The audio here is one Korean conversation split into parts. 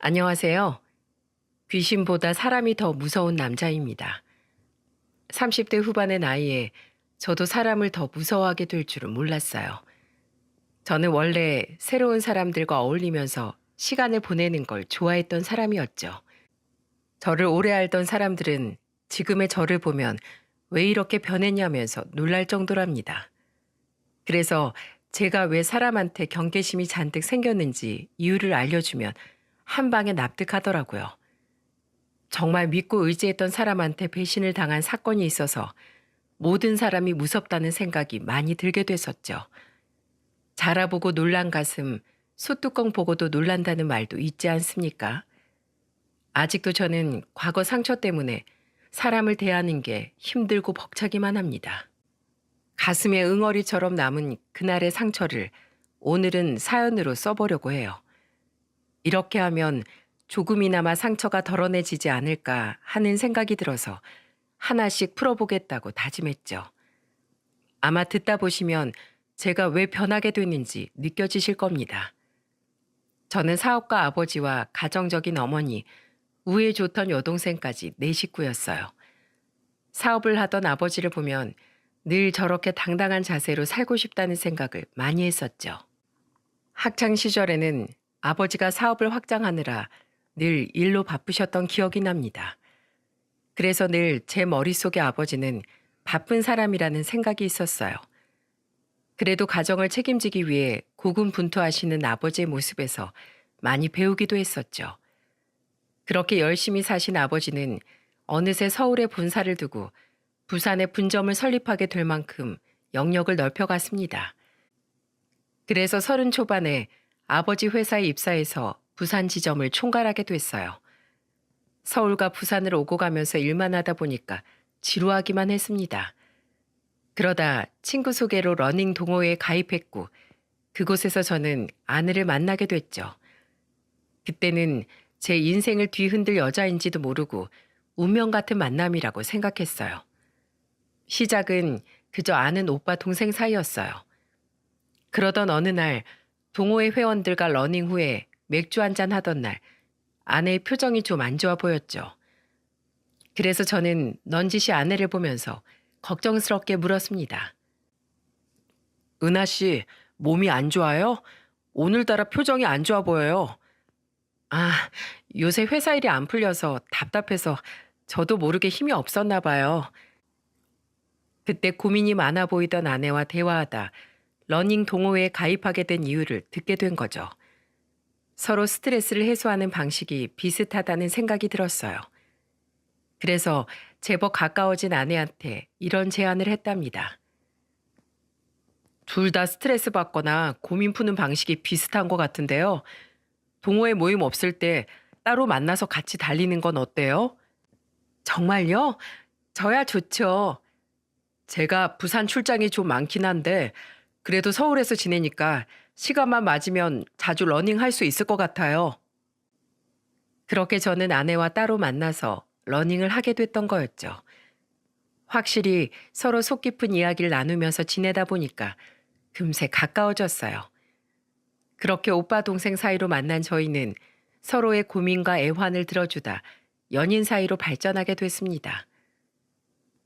안녕하세요. 귀신보다 사람이 더 무서운 남자입니다. 30대 후반의 나이에 저도 사람을 더 무서워하게 될 줄은 몰랐어요. 저는 원래 새로운 사람들과 어울리면서 시간을 보내는 걸 좋아했던 사람이었죠. 저를 오래 알던 사람들은 지금의 저를 보면 왜 이렇게 변했냐면서 놀랄 정도랍니다. 그래서 제가 왜 사람한테 경계심이 잔뜩 생겼는지 이유를 알려주면 한 방에 납득하더라고요. 정말 믿고 의지했던 사람한테 배신을 당한 사건이 있어서 모든 사람이 무섭다는 생각이 많이 들게 됐었죠. 자라보고 놀란 가슴, 소뚜껑 보고도 놀란다는 말도 있지 않습니까? 아직도 저는 과거 상처 때문에 사람을 대하는 게 힘들고 벅차기만 합니다. 가슴에 응어리처럼 남은 그날의 상처를 오늘은 사연으로 써보려고 해요. 이렇게 하면 조금이나마 상처가 덜어내지지 않을까 하는 생각이 들어서 하나씩 풀어보겠다고 다짐했죠. 아마 듣다 보시면 제가 왜 변하게 됐는지 느껴지실 겁니다. 저는 사업가 아버지와 가정적인 어머니, 우애 좋던 여동생까지 네 식구였어요. 사업을 하던 아버지를 보면 늘 저렇게 당당한 자세로 살고 싶다는 생각을 많이 했었죠. 학창 시절에는 아버지가 사업을 확장하느라 늘 일로 바쁘셨던 기억이 납니다. 그래서 늘 제 머릿속에 아버지는 바쁜 사람이라는 생각이 있었어요. 그래도 가정을 책임지기 위해 고군분투하시는 아버지의 모습에서 많이 배우기도 했었죠. 그렇게 열심히 사신 아버지는 어느새 서울에 본사를 두고 부산에 분점을 설립하게 될 만큼 영역을 넓혀갔습니다. 그래서 30 초반에 아버지 회사에 입사해서 부산 지점을 총괄하게 됐어요. 서울과 부산을 오고 가면서 일만 하다 보니까 지루하기만 했습니다. 그러다 친구 소개로 러닝 동호회에 가입했고 그곳에서 저는 아내를 만나게 됐죠. 그때는 제 인생을 뒤흔들 여자인지도 모르고 운명 같은 만남이라고 생각했어요. 시작은 그저 아는 오빠 동생 사이였어요. 그러던 어느 날 동호회 회원들과 러닝 후에 맥주 한잔 하던 날 아내의 표정이 좀 안 좋아 보였죠. 그래서 저는 넌지시 아내를 보면서 걱정스럽게 물었습니다. 은하 씨, 몸이 안 좋아요? 오늘따라 표정이 안 좋아 보여요. 아, 요새 회사 일이 안 풀려서 답답해서 저도 모르게 힘이 없었나 봐요. 그때 고민이 많아 보이던 아내와 대화하다 러닝 동호회에 가입하게 된 이유를 듣게 된 거죠. 서로 스트레스를 해소하는 방식이 비슷하다는 생각이 들었어요. 그래서 제법 가까워진 아내한테 이런 제안을 했답니다. 둘 다 스트레스 받거나 고민 푸는 방식이 비슷한 것 같은데요. 동호회 모임 없을 때 따로 만나서 같이 달리는 건 어때요? 정말요? 저야 좋죠. 제가 부산 출장이 좀 많긴 한데 그래도 서울에서 지내니까 시간만 맞으면 자주 러닝할 수 있을 것 같아요. 그렇게 저는 아내와 따로 만나서 러닝을 하게 됐던 거였죠. 확실히 서로 속 깊은 이야기를 나누면서 지내다 보니까 금세 가까워졌어요. 그렇게 오빠 동생 사이로 만난 저희는 서로의 고민과 애환을 들어주다 연인 사이로 발전하게 됐습니다.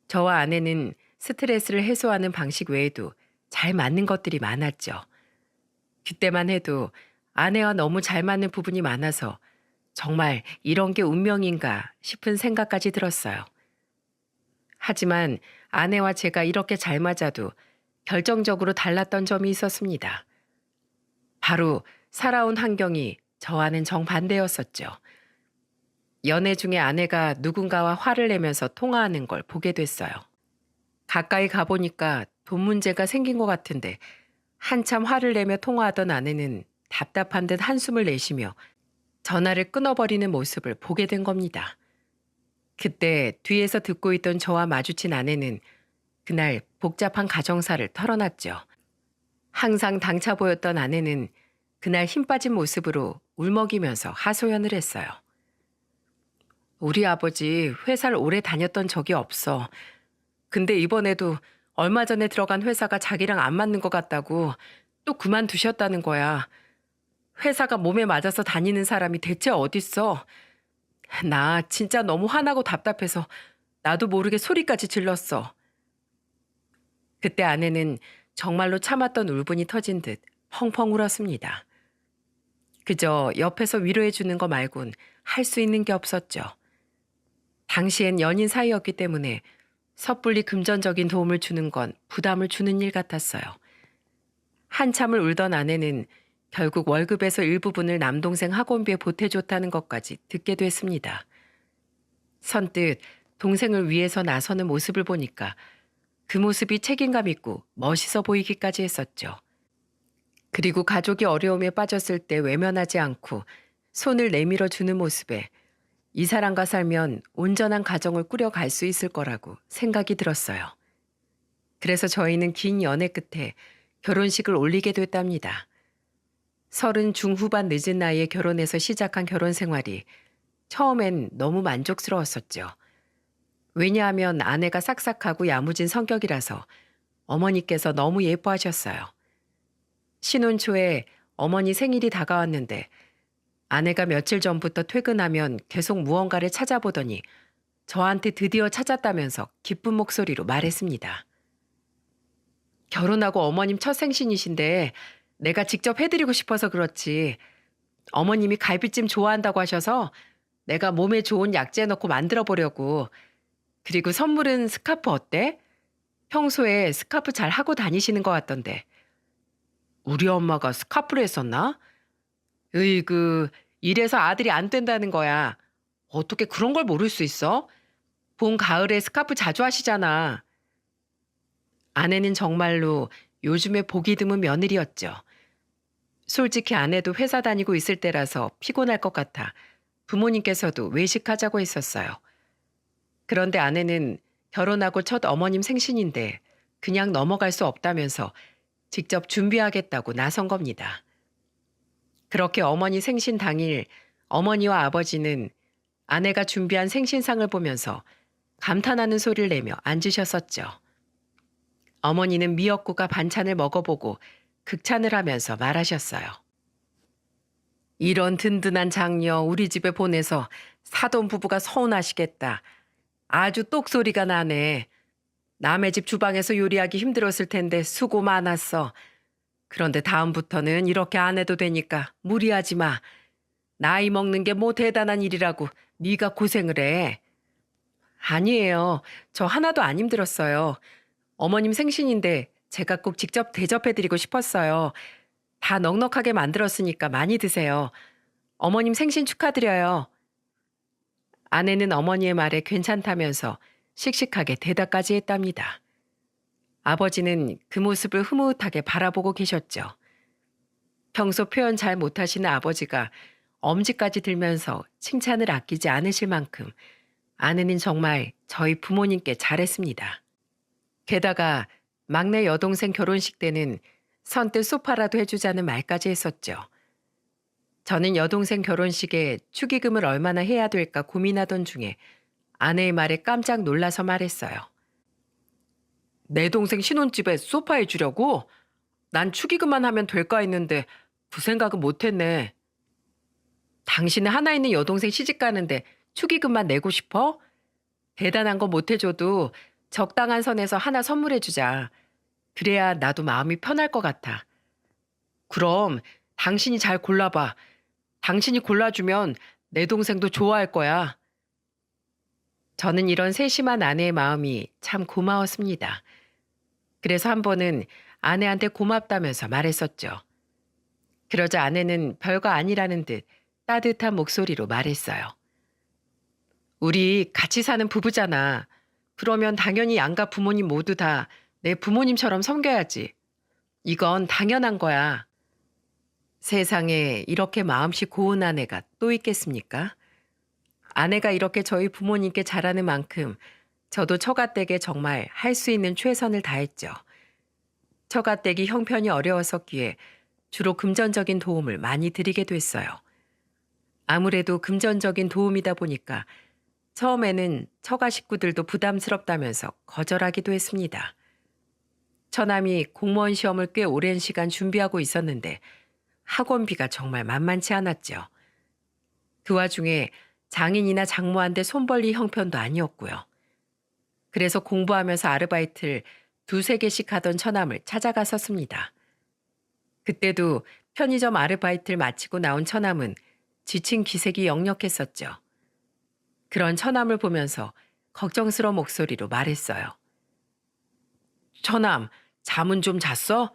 저와 아내는 스트레스를 해소하는 방식 외에도 잘 맞는 것들이 많았죠. 그때만 해도 아내와 너무 잘 맞는 부분이 많아서 정말 이런 게 운명인가 싶은 생각까지 들었어요. 하지만 아내와 제가 이렇게 잘 맞아도 결정적으로 달랐던 점이 있었습니다. 바로 살아온 환경이 저와는 정반대였었죠. 연애 중에 아내가 누군가와 화를 내면서 통화하는 걸 보게 됐어요. 가까이 가보니까 돈 문제가 생긴 것 같은데 한참 화를 내며 통화하던 아내는 답답한 듯 한숨을 내쉬며 전화를 끊어버리는 모습을 보게 된 겁니다. 그때 뒤에서 듣고 있던 저와 마주친 아내는 그날 복잡한 가정사를 털어놨죠. 항상 당차 보였던 아내는 그날 힘 빠진 모습으로 울먹이면서 하소연을 했어요. 우리 아버지 회사를 오래 다녔던 적이 없어. 근데 이번에도 얼마 전에 들어간 회사가 자기랑 안 맞는 것 같다고 또 그만두셨다는 거야. 회사가 몸에 맞아서 다니는 사람이 대체 어딨어? 나 진짜 너무 화나고 답답해서 나도 모르게 소리까지 질렀어. 그때 아내는 정말로 참았던 울분이 터진 듯 펑펑 울었습니다. 그저 옆에서 위로해 주는 거 말곤 할 수 있는 게 없었죠. 당시엔 연인 사이였기 때문에 섣불리 금전적인 도움을 주는 건 부담을 주는 일 같았어요. 한참을 울던 아내는 결국 월급에서 일부분을 남동생 학원비에 보태줬다는 것까지 듣게 됐습니다. 선뜻 동생을 위해서 나서는 모습을 보니까 그 모습이 책임감 있고 멋있어 보이기까지 했었죠. 그리고 가족이 어려움에 빠졌을 때 외면하지 않고 손을 내밀어 주는 모습에 이 사람과 살면 온전한 가정을 꾸려갈 수 있을 거라고 생각이 들었어요. 그래서 저희는 긴 연애 끝에 결혼식을 올리게 됐답니다. 30 중후반 늦은 나이에 결혼해서 시작한 결혼 생활이 처음엔 너무 만족스러웠었죠. 왜냐하면 아내가 싹싹하고 야무진 성격이라서 어머니께서 너무 예뻐하셨어요. 신혼 초에 어머니 생일이 다가왔는데 아내가 며칠 전부터 퇴근하면 계속 무언가를 찾아보더니 저한테 드디어 찾았다면서 기쁜 목소리로 말했습니다. 결혼하고 어머님 첫 생신이신데 내가 직접 해드리고 싶어서 그렇지. 어머님이 갈비찜 좋아한다고 하셔서 내가 몸에 좋은 약재 넣고 만들어 보려고. 그리고 선물은 스카프 어때? 평소에 스카프 잘 하고 다니시는 것 같던데. 우리 엄마가 스카프를 했었나? 으이그, 이래서 아들이 안 된다는 거야. 어떻게 그런 걸 모를 수 있어? 봄, 가을에 스카프 자주 하시잖아. 아내는 정말로 요즘에 보기 드문 며느리였죠. 솔직히 아내도 회사 다니고 있을 때라서 피곤할 것 같아 부모님께서도 외식하자고 했었어요. 그런데 아내는 결혼하고 첫 어머님 생신인데 그냥 넘어갈 수 없다면서 직접 준비하겠다고 나선 겁니다. 그렇게 어머니 생신 당일 어머니와 아버지는 아내가 준비한 생신상을 보면서 감탄하는 소리를 내며 앉으셨었죠. 어머니는 미역국과 반찬을 먹어보고 극찬을 하면서 말하셨어요. 이런 든든한 장녀 우리 집에 보내서 사돈 부부가 서운하시겠다. 아주 똑소리가 나네. 남의 집 주방에서 요리하기 힘들었을 텐데 수고 많았어. 그런데 다음부터는 이렇게 안 해도 되니까 무리하지 마. 나이 먹는 게 뭐 대단한 일이라고 네가 고생을 해. 아니에요. 저 하나도 안 힘들었어요. 어머님 생신인데 제가 꼭 직접 대접해드리고 싶었어요. 다 넉넉하게 만들었으니까 많이 드세요. 어머님 생신 축하드려요. 아내는 어머니의 말에 괜찮다면서 씩씩하게 대답까지 했답니다. 아버지는 그 모습을 흐뭇하게 바라보고 계셨죠. 평소 표현 잘 못하시는 아버지가 엄지까지 들면서 칭찬을 아끼지 않으실 만큼 아내는 정말 저희 부모님께 잘했습니다. 게다가 막내 여동생 결혼식 때는 선뜻 소파라도 해주자는 말까지 했었죠. 저는 여동생 결혼식에 축의금을 얼마나 해야 될까 고민하던 중에 아내의 말에 깜짝 놀라서 말했어요. 내 동생 신혼집에 소파 해주려고? 난 축의금만 하면 될까 했는데 그 생각은 못했네. 당신은 하나 있는 여동생 시집 가는데 축의금만 내고 싶어? 대단한 거 못해줘도 적당한 선에서 하나 선물해주자. 그래야 나도 마음이 편할 것 같아. 그럼 당신이 잘 골라봐. 당신이 골라주면 내 동생도 좋아할 거야. 저는 이런 세심한 아내의 마음이 참 고마웠습니다. 그래서 한 번은 아내한테 고맙다면서 말했었죠. 그러자 아내는 별거 아니라는 듯 따뜻한 목소리로 말했어요. 우리 같이 사는 부부잖아. 그러면 당연히 양가 부모님 모두 다 내 부모님처럼 섬겨야지. 이건 당연한 거야. 세상에 이렇게 마음씨 고운 아내가 또 있겠습니까? 아내가 이렇게 저희 부모님께 잘하는 만큼 저도 처가댁에 정말 할 수 있는 최선을 다했죠. 처가댁이 형편이 어려웠었기에 주로 금전적인 도움을 많이 드리게 됐어요. 아무래도 금전적인 도움이다 보니까 처음에는 처가 식구들도 부담스럽다면서 거절하기도 했습니다. 처남이 공무원 시험을 꽤 오랜 시간 준비하고 있었는데 학원비가 정말 만만치 않았죠. 그 와중에 장인이나 장모한테 손벌릴 형편도 아니었고요. 그래서 공부하면서 아르바이트를 두세 개씩 하던 처남을 찾아갔었습니다. 그때도 편의점 아르바이트를 마치고 나온 처남은 지친 기색이 역력했었죠. 그런 처남을 보면서 걱정스러운 목소리로 말했어요. 처남, 잠은 좀 잤어?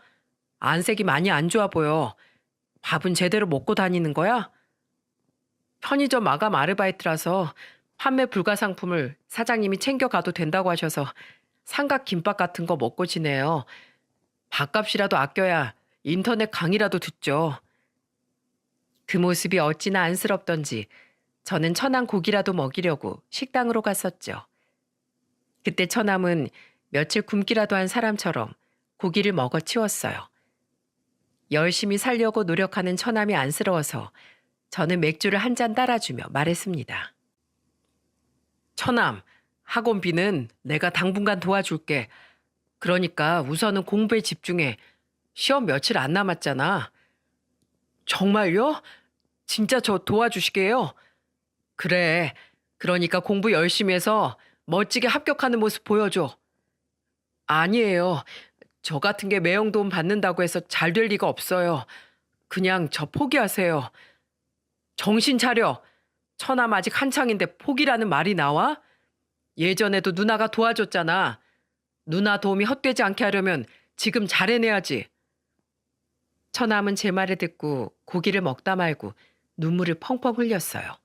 안색이 많이 안 좋아 보여. 밥은 제대로 먹고 다니는 거야? 편의점 마감 아르바이트라서 판매 불가 상품을 사장님이 챙겨가도 된다고 하셔서 삼각 김밥 같은 거 먹고 지내요. 밥값이라도 아껴야 인터넷 강의라도 듣죠. 그 모습이 어찌나 안쓰럽던지 저는 처남 고기라도 먹이려고 식당으로 갔었죠. 그때 처남은 며칠 굶기라도 한 사람처럼 고기를 먹어 치웠어요. 열심히 살려고 노력하는 처남이 안쓰러워서 저는 맥주를 한 잔 따라주며 말했습니다. 처남, 학원비는 내가 당분간 도와줄게. 그러니까 우선은 공부에 집중해. 시험 며칠 안 남았잖아. 정말요? 진짜 저 도와주시게요? 그래. 그러니까 공부 열심히 해서 멋지게 합격하는 모습 보여줘. 아니에요. 저 같은 게 매형도움 받는다고 해서 잘 될 리가 없어요. 그냥 저 포기하세요. 정신 차려. 처남 아직 한창인데 포기라는 말이 나와? 예전에도 누나가 도와줬잖아. 누나 도움이 헛되지 않게 하려면 지금 잘해내야지. 처남은 제 말을 듣고 고기를 먹다 말고 눈물을 펑펑 흘렸어요.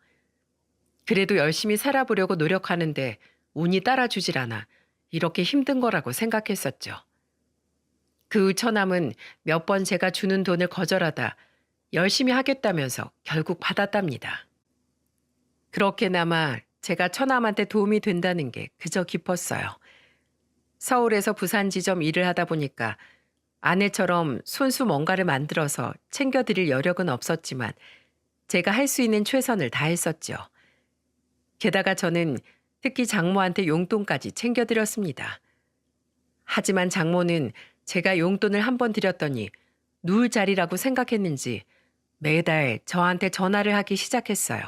그래도 열심히 살아보려고 노력하는데 운이 따라주질 않아 이렇게 힘든 거라고 생각했었죠. 그 후 처남은 몇 번 제가 주는 돈을 거절하다 열심히 하겠다면서 결국 받았답니다. 그렇게나마 제가 처남한테 도움이 된다는 게 그저 기뻤어요. 서울에서 부산 지점 일을 하다 보니까 아내처럼 손수 뭔가를 만들어서 챙겨드릴 여력은 없었지만 제가 할 수 있는 최선을 다했었죠. 게다가 저는 특히 장모한테 용돈까지 챙겨드렸습니다. 하지만 장모는 제가 용돈을 한 번 드렸더니 누울 자리라고 생각했는지 매달 저한테 전화를 하기 시작했어요.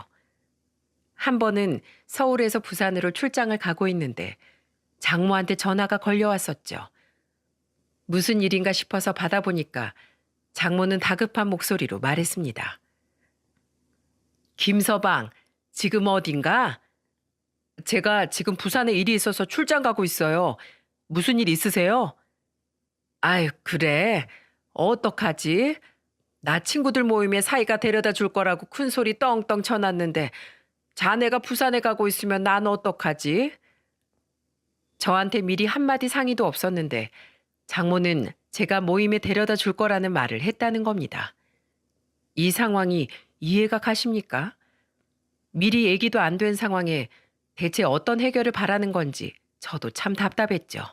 한 번은 서울에서 부산으로 출장을 가고 있는데 장모한테 전화가 걸려왔었죠. 무슨 일인가 싶어서 받아보니까 장모는 다급한 목소리로 말했습니다. 김서방, 지금 어딘가? 제가 지금 부산에 일이 있어서 출장 가고 있어요. 무슨 일 있으세요? 아유, 그래. 어떡하지? 나 친구들 모임에 사이가 데려다 줄 거라고 큰 소리 떵떵 쳐놨는데 자네가 부산에 가고 있으면 난 어떡하지? 저한테 미리 한마디 상의도 없었는데 장모는 제가 모임에 데려다 줄 거라는 말을 했다는 겁니다. 이 상황이 이해가 가십니까? 미리 얘기도 안 된 상황에 대체 어떤 해결을 바라는 건지 저도 참 답답했죠.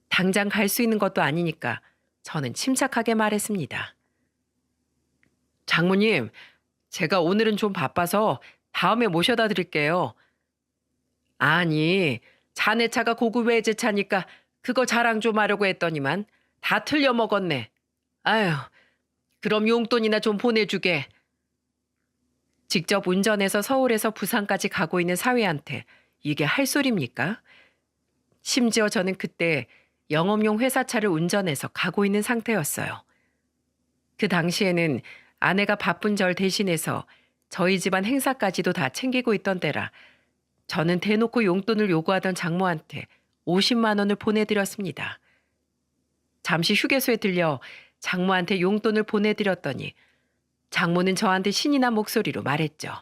당장 갈 수 있는 것도 아니니까 저는 침착하게 말했습니다. 장모님, 제가 오늘은 좀 바빠서 다음에 모셔다 드릴게요. 아니, 자네 차가 고급 외제차니까 그거 자랑 좀 하려고 했더니만 다 틀려 먹었네. 아휴, 그럼 용돈이나 좀 보내주게. 직접 운전해서 서울에서 부산까지 가고 있는 사위한테 이게 할 소리입니까? 심지어 저는 그때 영업용 회사차를 운전해서 가고 있는 상태였어요. 그 당시에는 아내가 바쁜 절 대신해서 저희 집안 행사까지도 다 챙기고 있던 때라 저는 대놓고 용돈을 요구하던 장모한테 50만 원을 보내드렸습니다. 잠시 휴게소에 들려 장모한테 용돈을 보내드렸더니 장모는 저한테 신이 난 목소리로 말했죠.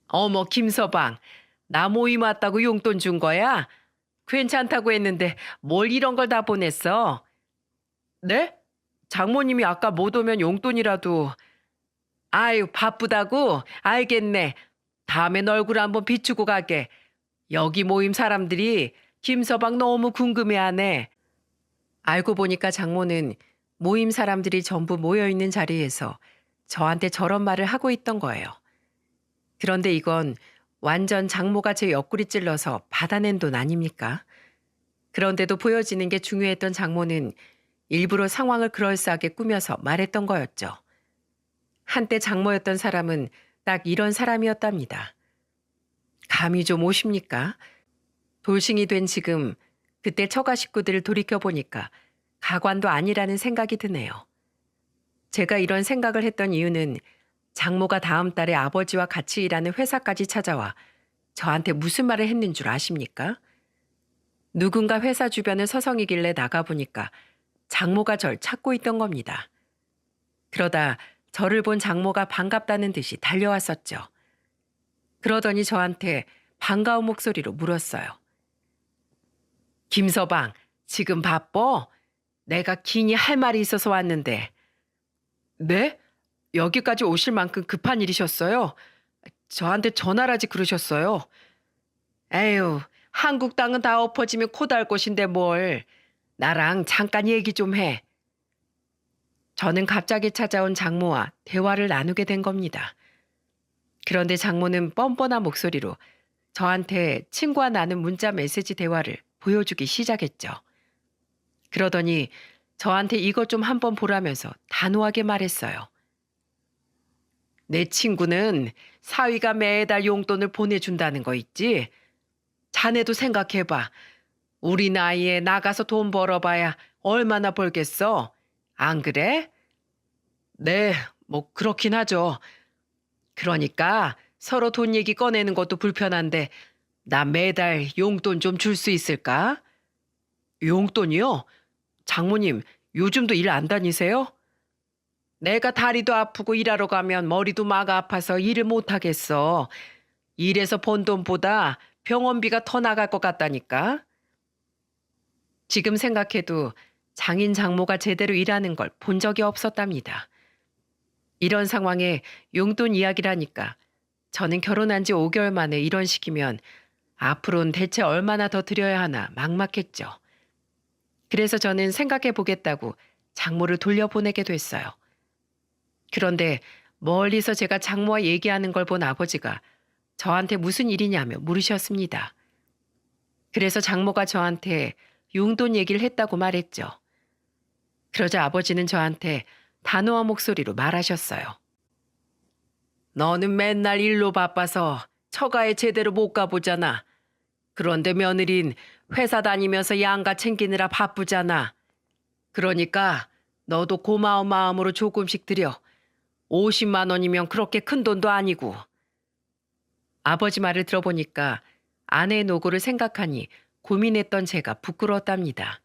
어머, 김서방, 나 모임 왔다고 용돈 준 거야? 괜찮다고 했는데 뭘 이런 걸 다 보냈어? 네? 장모님이 아까 못 오면 용돈이라도. 아유, 바쁘다고? 알겠네. 다음엔 얼굴 한번 비추고 가게. 여기 모임 사람들이 김서방 너무 궁금해하네. 알고 보니까 장모는 모임 사람들이 전부 모여있는 자리에서 저한테 저런 말을 하고 있던 거예요. 그런데 이건 완전 장모가 제 옆구리 찔러서 받아낸 돈 아닙니까? 그런데도 보여지는 게 중요했던 장모는 일부러 상황을 그럴싸하게 꾸며서 말했던 거였죠. 한때 장모였던 사람은 딱 이런 사람이었답니다. 감이 좀 오십니까? 돌싱이 된 지금 그때 처가 식구들을 돌이켜보니까 가관도 아니라는 생각이 드네요. 제가 이런 생각을 했던 이유는 장모가 다음 달에 아버지와 같이 일하는 회사까지 찾아와 저한테 무슨 말을 했는 줄 아십니까? 누군가 회사 주변을 서성이길래 나가보니까 장모가 절 찾고 있던 겁니다. 그러다 저를 본 장모가 반갑다는 듯이 달려왔었죠. 그러더니 저한테 반가운 목소리로 물었어요. 김서방, 지금 바빠? 내가 긴히 할 말이 있어서 왔는데. 네? 여기까지 오실 만큼 급한 일이셨어요? 저한테 전화라지 그러셨어요. 에휴, 한국 땅은 다 엎어지면 코다할 것인데 뭘. 나랑 잠깐 얘기 좀 해. 저는 갑자기 찾아온 장모와 대화를 나누게 된 겁니다. 그런데 장모는 뻔뻔한 목소리로 저한테 친구와 나눈 문자 메시지 대화를 보여주기 시작했죠. 그러더니 저한테 이것 좀 한번 보라면서 단호하게 말했어요. 내 친구는 사위가 매달 용돈을 보내준다는 거 있지? 자네도 생각해봐. 우리 나이에 나가서 돈 벌어봐야 얼마나 벌겠어? 안 그래? 네, 뭐 그렇긴 하죠. 그러니까 서로 돈 얘기 꺼내는 것도 불편한데 나 매달 용돈 좀 줄 수 있을까? 용돈이요? 장모님, 요즘도 일 안 다니세요? 내가 다리도 아프고 일하러 가면 머리도 막 아파서 일을 못 하겠어. 일해서 번 돈보다 병원비가 더 나갈 것 같다니까. 지금 생각해도 장인 장모가 제대로 일하는 걸 본 적이 없었답니다. 이런 상황에 용돈 이야기라니까 저는 결혼한 지 5개월 만에 이런 식이면 앞으로는 대체 얼마나 더 드려야 하나 막막했죠. 그래서 저는 생각해 보겠다고 장모를 돌려보내게 됐어요. 그런데 멀리서 제가 장모와 얘기하는 걸 본 아버지가 저한테 무슨 일이냐며 물으셨습니다. 그래서 장모가 저한테 용돈 얘기를 했다고 말했죠. 그러자 아버지는 저한테 단호한 목소리로 말하셨어요. 너는 맨날 일로 바빠서 처가에 제대로 못 가보잖아. 그런데 며느린 회사 다니면서 양가 챙기느라 바쁘잖아. 그러니까 너도 고마운 마음으로 조금씩 드려. 50만 원이면 그렇게 큰 돈도 아니고. 아버지 말을 들어보니까 아내의 노고를 생각하니 고민했던 제가 부끄러웠답니다.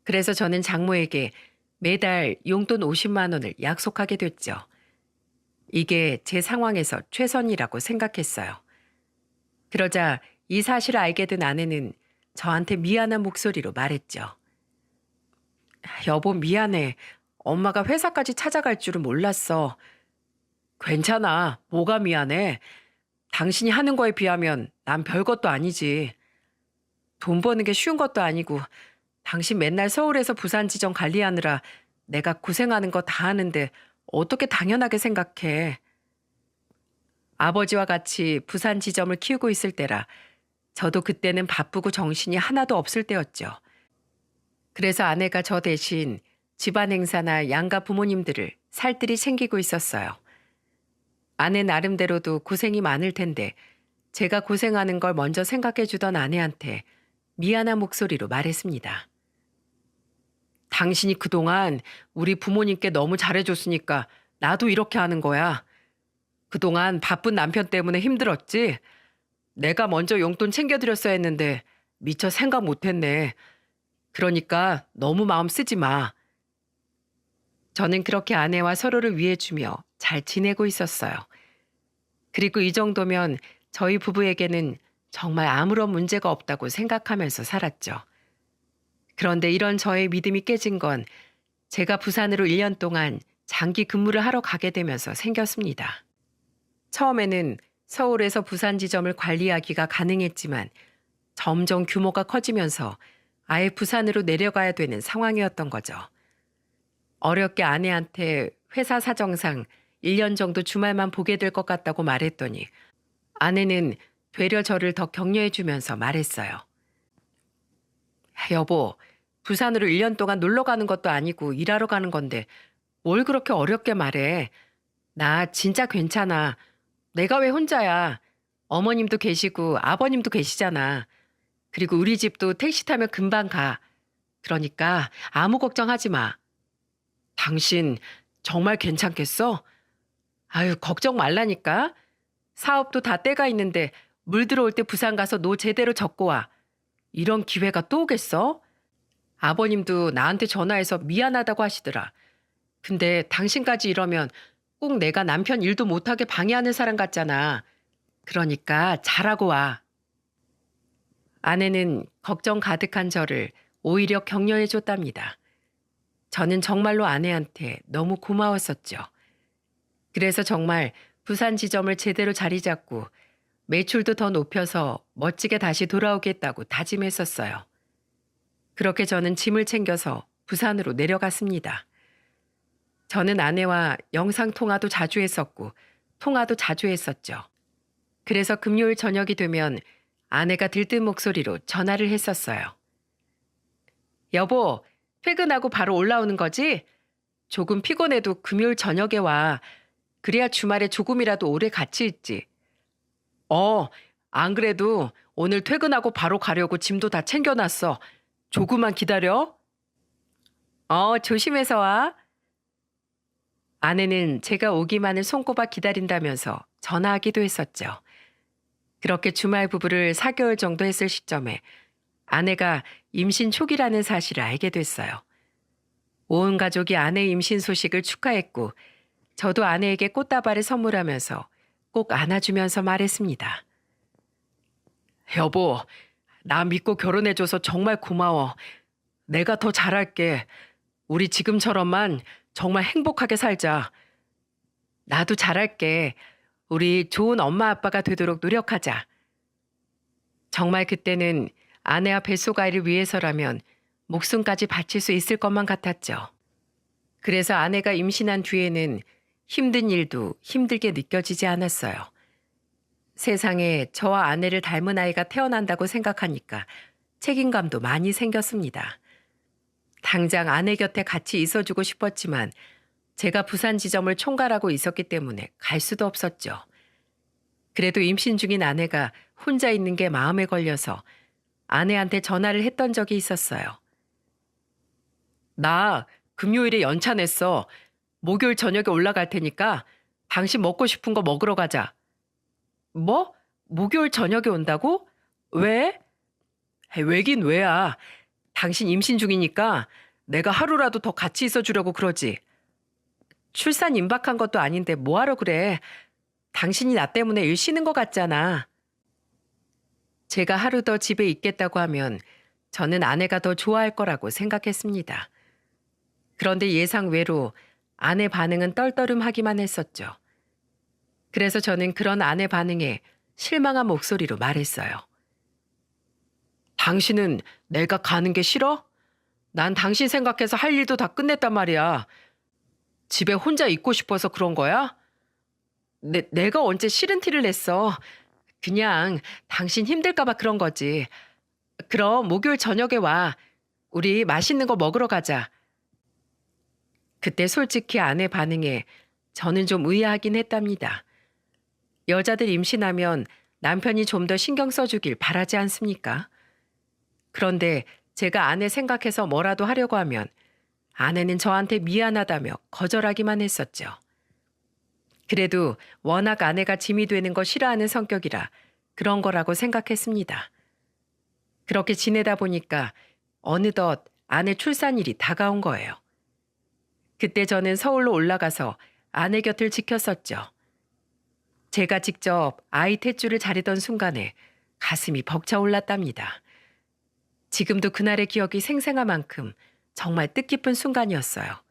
그래서 저는 장모에게 매달 용돈 50만 원을 약속하게 됐죠. 이게 제 상황에서 최선이라고 생각했어요. 그러자 이 사실을 알게 된 아내는 저한테 미안한 목소리로 말했죠. 여보 미안해. 엄마가 회사까지 찾아갈 줄은 몰랐어. 괜찮아. 뭐가 미안해. 당신이 하는 거에 비하면 난 별것도 아니지. 돈 버는 게 쉬운 것도 아니고 당신 맨날 서울에서 부산 지점 관리하느라 내가 고생하는 거 다 하는데 어떻게 당연하게 생각해. 아버지와 같이 부산 지점을 키우고 있을 때라 저도 그때는 바쁘고 정신이 하나도 없을 때였죠. 그래서 아내가 저 대신 집안 행사나 양가 부모님들을 살뜰히 챙기고 있었어요. 아내 나름대로도 고생이 많을 텐데 제가 고생하는 걸 먼저 생각해 주던 아내한테 미안한 목소리로 말했습니다. 당신이 그동안 우리 부모님께 너무 잘해줬으니까 나도 이렇게 하는 거야. 그동안 바쁜 남편 때문에 힘들었지? 내가 먼저 용돈 챙겨드렸어야 했는데 미처 생각 못했네. 그러니까 너무 마음 쓰지 마. 저는 그렇게 아내와 서로를 위해주며 잘 지내고 있었어요. 그리고 이 정도면 저희 부부에게는 정말 아무런 문제가 없다고 생각하면서 살았죠. 그런데 이런 저의 믿음이 깨진 건 제가 부산으로 1년 동안 장기 근무를 하러 가게 되면서 생겼습니다. 처음에는 서울에서 부산 지점을 관리하기가 가능했지만 점점 규모가 커지면서 아예 부산으로 내려가야 되는 상황이었던 거죠. 어렵게 아내한테 회사 사정상 1년 정도 주말만 보게 될 것 같다고 말했더니 아내는 되려 저를 더 격려해 주면서 말했어요. 여보, 부산으로 1년 동안 놀러 가는 것도 아니고 일하러 가는 건데 뭘 그렇게 어렵게 말해. 나 진짜 괜찮아. 내가 왜 혼자야. 어머님도 계시고 아버님도 계시잖아. 그리고 우리 집도 택시 타면 금방 가. 그러니까 아무 걱정하지 마. 당신 정말 괜찮겠어? 아유, 걱정 말라니까. 사업도 다 때가 있는데 물 들어올 때 부산 가서 노 제대로 적고 와. 이런 기회가 또 오겠어? 아버님도 나한테 전화해서 미안하다고 하시더라. 근데 당신까지 이러면 꼭 내가 남편 일도 못하게 방해하는 사람 같잖아. 그러니까 잘하고 와. 아내는 걱정 가득한 저를 오히려 격려해 줬답니다. 저는 정말로 아내한테 너무 고마웠었죠. 그래서 정말 부산 지점을 제대로 자리 잡고 매출도 더 높여서 멋지게 다시 돌아오겠다고 다짐했었어요. 그렇게 저는 짐을 챙겨서 부산으로 내려갔습니다. 저는 아내와 영상통화도 자주 했었고 통화도 자주 했었죠. 그래서 금요일 저녁이 되면 아내가 들뜬 목소리로 전화를 했었어요. 여보, 퇴근하고 바로 올라오는 거지? 조금 피곤해도 금요일 저녁에 와. 그래야 주말에 조금이라도 오래 같이 있지. 안 그래도 오늘 퇴근하고 바로 가려고 짐도 다 챙겨놨어. 조금만 기다려. 조심해서 와. 아내는 제가 오기만을 손꼽아 기다린다면서 전화하기도 했었죠. 그렇게 주말 부부를 4개월 정도 했을 시점에 아내가 임신 초기라는 사실을 알게 됐어요. 온 가족이 아내 임신 소식을 축하했고 저도 아내에게 꽃다발을 선물하면서 꼭 안아주면서 말했습니다. 여보, 나 믿고 결혼해줘서 정말 고마워. 내가 더 잘할게. 우리 지금처럼만 정말 행복하게 살자. 나도 잘할게. 우리 좋은 엄마 아빠가 되도록 노력하자. 정말 그때는 아내와 뱃속아이를 위해서라면 목숨까지 바칠 수 있을 것만 같았죠. 그래서 아내가 임신한 뒤에는 힘든 일도 힘들게 느껴지지 않았어요. 세상에 저와 아내를 닮은 아이가 태어난다고 생각하니까 책임감도 많이 생겼습니다. 당장 아내 곁에 같이 있어주고 싶었지만 제가 부산 지점을 총괄하고 있었기 때문에 갈 수도 없었죠. 그래도 임신 중인 아내가 혼자 있는 게 마음에 걸려서 아내한테 전화를 했던 적이 있었어요. 나 금요일에 연차 냈어. 목요일 저녁에 올라갈 테니까 당신 먹고 싶은 거 먹으러 가자. 뭐? 목요일 저녁에 온다고? 왜? 왜긴 왜야. 당신 임신 중이니까 내가 하루라도 더 같이 있어 주려고 그러지. 출산 임박한 것도 아닌데 뭐하러 그래. 당신이 나 때문에 일 쉬는 것 같잖아. 제가 하루 더 집에 있겠다고 하면 저는 아내가 더 좋아할 거라고 생각했습니다. 그런데 예상 외로 아내 반응은 떨떠름하기만 했었죠. 그래서 저는 그런 아내 반응에 실망한 목소리로 말했어요. 당신은 내가 가는 게 싫어? 난 당신 생각해서 할 일도 다 끝냈단 말이야. 집에 혼자 있고 싶어서 그런 거야? 내가 언제 싫은 티를 냈어. 그냥 당신 힘들까 봐 그런 거지. 그럼 목요일 저녁에 와. 우리 맛있는 거 먹으러 가자. 그때 솔직히 아내 반응에 저는 좀 의아하긴 했답니다. 여자들 임신하면 남편이 좀 더 신경 써주길 바라지 않습니까? 그런데 제가 아내 생각해서 뭐라도 하려고 하면 아내는 저한테 미안하다며 거절하기만 했었죠. 그래도 워낙 아내가 짐이 되는 거 싫어하는 성격이라 그런 거라고 생각했습니다. 그렇게 지내다 보니까 어느덧 아내 출산일이 다가온 거예요. 그때 저는 서울로 올라가서 아내 곁을 지켰었죠. 제가 직접 아이 탯줄을 자르던 순간에 가슴이 벅차올랐답니다. 지금도 그날의 기억이 생생한 만큼 정말 뜻깊은 순간이었어요.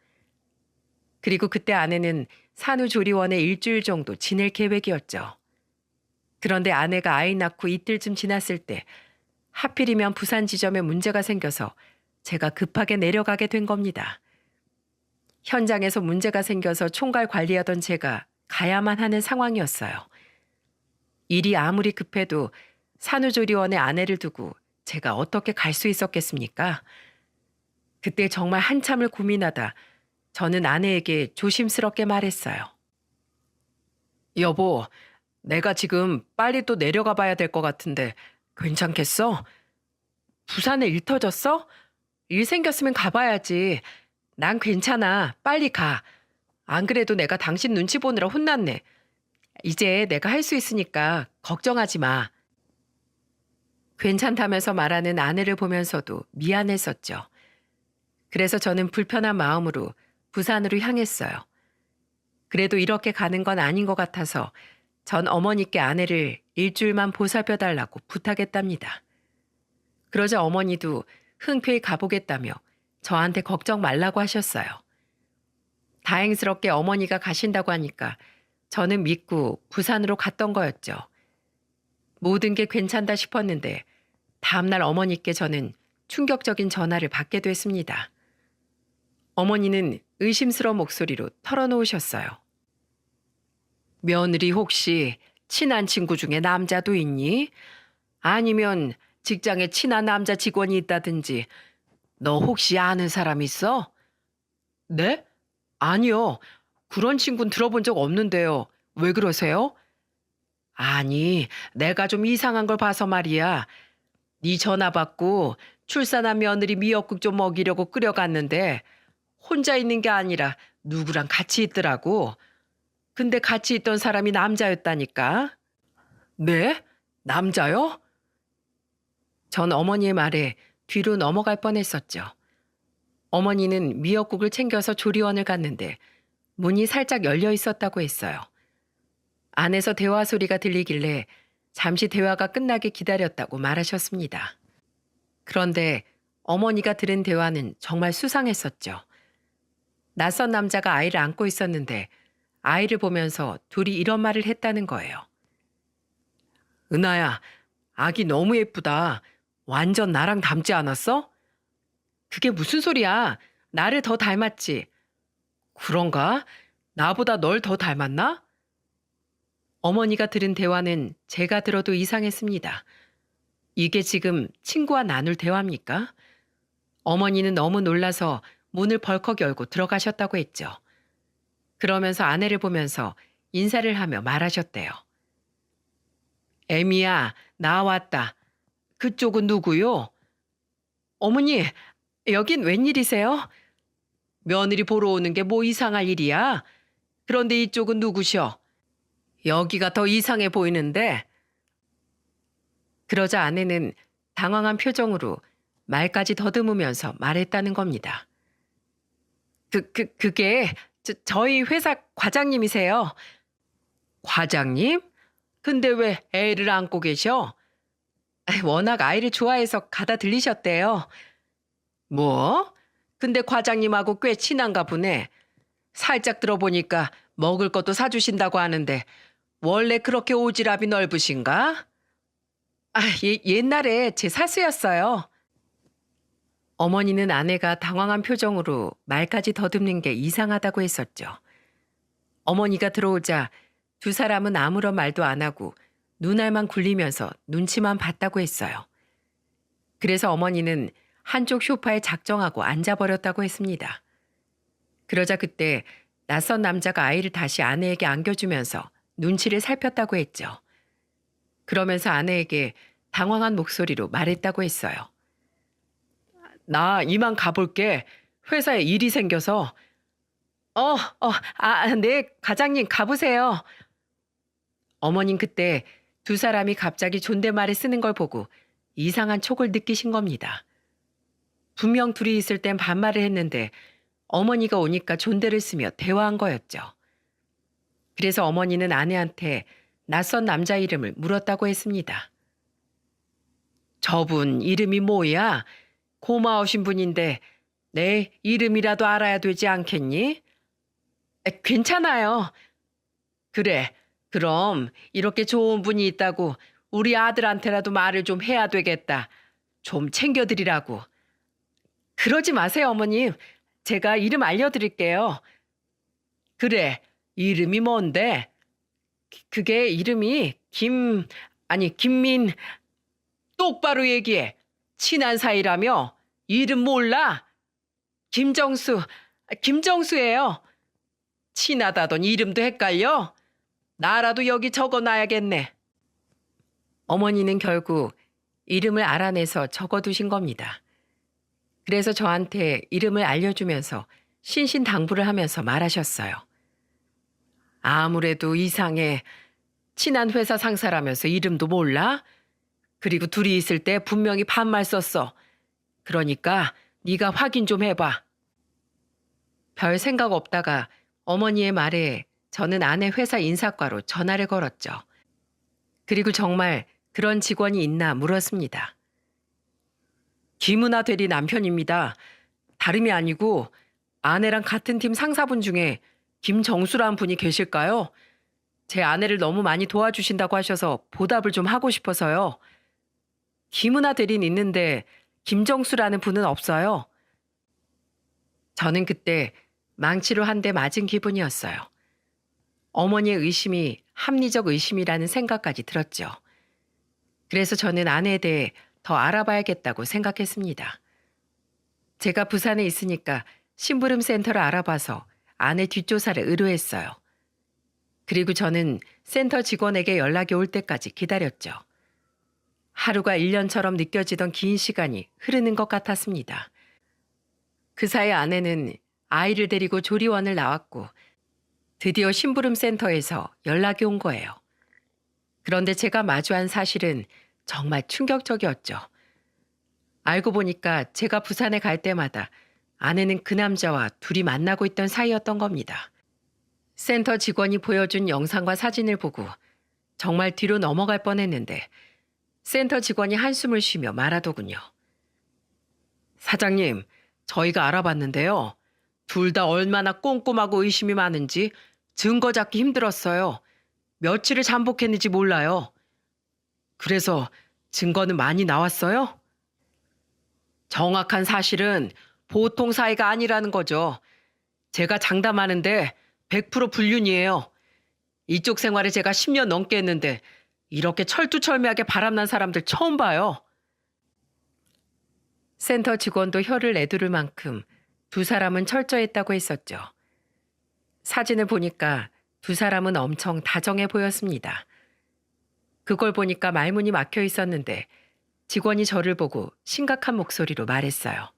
그리고 그때 아내는 산후조리원에 일주일 정도 지낼 계획이었죠. 그런데 아내가 아이 낳고 이틀쯤 지났을 때 하필이면 부산 지점에 문제가 생겨서 제가 급하게 내려가게 된 겁니다. 현장에서 문제가 생겨서 총괄 관리하던 제가 가야만 하는 상황이었어요. 일이 아무리 급해도 산후조리원에 아내를 두고 제가 어떻게 갈 수 있었겠습니까? 그때 정말 한참을 고민하다 저는 아내에게 조심스럽게 말했어요. 여보, 내가 지금 빨리 또 내려가 봐야 될 것 같은데 괜찮겠어? 부산에 일 터졌어? 일 생겼으면 가봐야지. 난 괜찮아. 빨리 가. 안 그래도 내가 당신 눈치 보느라 혼났네. 이제 내가 할 수 있으니까 걱정하지 마. 괜찮다면서 말하는 아내를 보면서도 미안했었죠. 그래서 저는 불편한 마음으로 부산으로 향했어요. 그래도 이렇게 가는 건 아닌 것 같아서 전 어머니께 아내를 일주일만 보살펴달라고 부탁했답니다. 그러자 어머니도 흔쾌히 가보겠다며 저한테 걱정 말라고 하셨어요. 다행스럽게 어머니가 가신다고 하니까 저는 믿고 부산으로 갔던 거였죠. 모든 게 괜찮다 싶었는데 다음날 어머니께 저는 충격적인 전화를 받게 됐습니다. 어머니는 의심스러운 목소리로 털어놓으셨어요. 며느리 혹시 친한 친구 중에 남자도 있니? 아니면 직장에 친한 남자 직원이 있다든지 너 혹시 아는 사람 있어? 네? 아니요. 그런 친구는 들어본 적 없는데요. 왜 그러세요? 아니, 내가 좀 이상한 걸 봐서 말이야. 네 전화 받고 출산한 며느리 미역국 좀 먹이려고 끓여갔는데 혼자 있는 게 아니라 누구랑 같이 있더라고. 근데 같이 있던 사람이 남자였다니까. 네? 남자요? 전 어머니의 말에 뒤로 넘어갈 뻔했었죠. 어머니는 미역국을 챙겨서 조리원을 갔는데 문이 살짝 열려 있었다고 했어요. 안에서 대화 소리가 들리길래 잠시 대화가 끝나게 기다렸다고 말하셨습니다. 그런데 어머니가 들은 대화는 정말 수상했었죠. 낯선 남자가 아이를 안고 있었는데 아이를 보면서 둘이 이런 말을 했다는 거예요. 은하야, 아기 너무 예쁘다. 완전 나랑 닮지 않았어? 그게 무슨 소리야? 나를 더 닮았지. 그런가? 나보다 널 더 닮았나? 어머니가 들은 대화는 제가 들어도 이상했습니다. 이게 지금 친구와 나눌 대화입니까? 어머니는 너무 놀라서 문을 벌컥 열고 들어가셨다고 했죠. 그러면서 아내를 보면서 인사를 하며 말하셨대요. 애미야, 나왔다. 그쪽은 누구요? 어머니, 여긴 웬일이세요? 며느리 보러 오는 게 뭐 이상할 일이야? 그런데 이쪽은 누구셔? 여기가 더 이상해 보이는데. 그러자 아내는 당황한 표정으로 말까지 더듬으면서 말했다는 겁니다. 그게 저희 회사 과장님이세요. 과장님? 근데 왜 애를 안고 계셔? 워낙 아이를 좋아해서 가다 들리셨대요. 뭐? 근데 과장님하고 꽤 친한가 보네. 살짝 들어보니까 먹을 것도 사주신다고 하는데 원래 그렇게 오지랖이 넓으신가? 옛날에 제 사수였어요. 어머니는 아내가 당황한 표정으로 말까지 더듬는 게 이상하다고 했었죠. 어머니가 들어오자 두 사람은 아무런 말도 안 하고 눈알만 굴리면서 눈치만 봤다고 했어요. 그래서 어머니는 한쪽 소파에 작정하고 앉아버렸다고 했습니다. 그러자 그때 낯선 남자가 아이를 다시 아내에게 안겨주면서 눈치를 살폈다고 했죠. 그러면서 아내에게 당황한 목소리로 말했다고 했어요. 나 이만 가볼게. 회사에 일이 생겨서. 네, 과장님 가보세요. 어머님 그때 두 사람이 갑자기 존댓말을 쓰는 걸 보고 이상한 촉을 느끼신 겁니다. 분명 둘이 있을 땐 반말을 했는데 어머니가 오니까 존대를 쓰며 대화한 거였죠. 그래서 어머니는 아내한테 낯선 남자 이름을 물었다고 했습니다. 저분 이름이 뭐야? 고마우신 분인데 내 이름이라도 알아야 되지 않겠니? 괜찮아요. 그래, 그럼 이렇게 좋은 분이 있다고 우리 아들한테라도 말을 좀 해야 되겠다. 좀 챙겨드리라고. 그러지 마세요, 어머님. 제가 이름 알려드릴게요. 그래, 이름이 뭔데? 그게 이름이 김민. 똑바로 얘기해. 친한 사이라며? 이름 몰라? 김정수, 김정수예요. 친하다던 이름도 헷갈려? 나라도 여기 적어놔야겠네. 어머니는 결국 이름을 알아내서 적어두신 겁니다. 그래서 저한테 이름을 알려주면서 신신당부를 하면서 말하셨어요. 아무래도 이상해. 친한 회사 상사라면서 이름도 몰라? 그리고 둘이 있을 때 분명히 반말 썼어. 그러니까 네가 확인 좀 해봐. 별 생각 없다가 어머니의 말에 저는 아내 회사 인사과로 전화를 걸었죠. 그리고 정말 그런 직원이 있나 물었습니다. 김은하 대리 남편입니다. 다름이 아니고 아내랑 같은 팀 상사분 중에 김정수라는 분이 계실까요? 제 아내를 너무 많이 도와주신다고 하셔서 보답을 좀 하고 싶어서요. 김은하 대리는 있는데 김정수라는 분은 없어요. 저는 그때 망치로 한 대 맞은 기분이었어요. 어머니의 의심이 합리적 의심이라는 생각까지 들었죠. 그래서 저는 아내에 대해 더 알아봐야겠다고 생각했습니다. 제가 부산에 있으니까 심부름 센터를 알아봐서 아내 뒷조사를 의뢰했어요. 그리고 저는 센터 직원에게 연락이 올 때까지 기다렸죠. 하루가 1년처럼 느껴지던 긴 시간이 흐르는 것 같았습니다. 그 사이 아내는 아이를 데리고 조리원을 나왔고 드디어 심부름 센터에서 연락이 온 거예요. 그런데 제가 마주한 사실은 정말 충격적이었죠. 알고 보니까 제가 부산에 갈 때마다 아내는 그 남자와 둘이 만나고 있던 사이였던 겁니다. 센터 직원이 보여준 영상과 사진을 보고 정말 뒤로 넘어갈 뻔했는데 센터 직원이 한숨을 쉬며 말하더군요. 사장님, 저희가 알아봤는데요. 둘 다 얼마나 꼼꼼하고 의심이 많은지 증거 잡기 힘들었어요. 며칠을 잠복했는지 몰라요. 그래서 증거는 많이 나왔어요? 정확한 사실은 보통 사이가 아니라는 거죠. 제가 장담하는데 100% 불륜이에요. 이쪽 생활을 제가 10년 넘게 했는데 이렇게 철두철미하게 바람난 사람들 처음 봐요. 센터 직원도 혀를 내두를 만큼 두 사람은 철저했다고 했었죠. 사진을 보니까 두 사람은 엄청 다정해 보였습니다. 그걸 보니까 말문이 막혀 있었는데 직원이 저를 보고 심각한 목소리로 말했어요.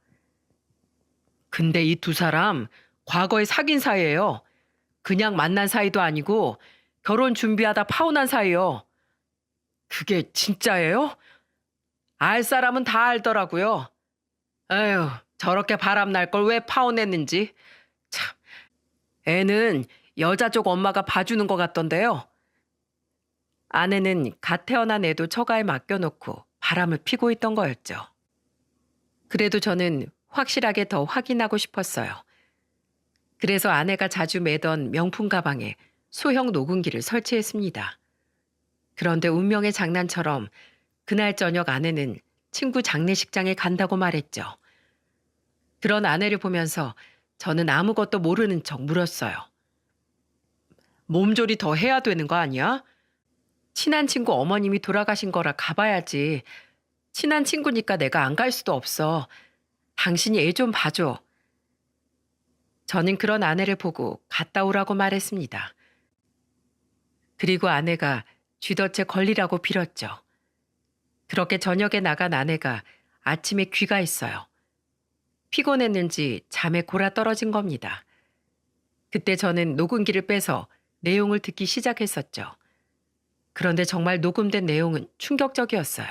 근데 이 두 사람 과거에 사귄 사이예요. 그냥 만난 사이도 아니고 결혼 준비하다 파혼한 사이요. 그게 진짜예요? 알 사람은 다 알더라고요. 에휴, 저렇게 바람날 걸 왜 파혼했는지. 참, 애는 여자 쪽 엄마가 봐주는 것 같던데요. 아내는 갓 태어난 애도 처가에 맡겨놓고 바람을 피고 있던 거였죠. 그래도 저는 확실하게 더 확인하고 싶었어요. 그래서 아내가 자주 매던 명품 가방에 소형 녹음기를 설치했습니다. 그런데 운명의 장난처럼 그날 저녁 아내는 친구 장례식장에 간다고 말했죠. 그런 아내를 보면서 저는 아무것도 모르는 척 물었어요. 몸조리 더 해야 되는 거 아니야? 친한 친구 어머님이 돌아가신 거라 가봐야지. 친한 친구니까 내가 안 갈 수도 없어. 당신이 애 좀 봐줘. 저는 그런 아내를 보고 갔다 오라고 말했습니다. 그리고 아내가 쥐덫에 걸리라고 빌었죠. 그렇게 저녁에 나간 아내가 아침에 귀가했어요. 피곤했는지 잠에 골아 떨어진 겁니다. 그때 저는 녹음기를 빼서 내용을 듣기 시작했었죠. 그런데 정말 녹음된 내용은 충격적이었어요.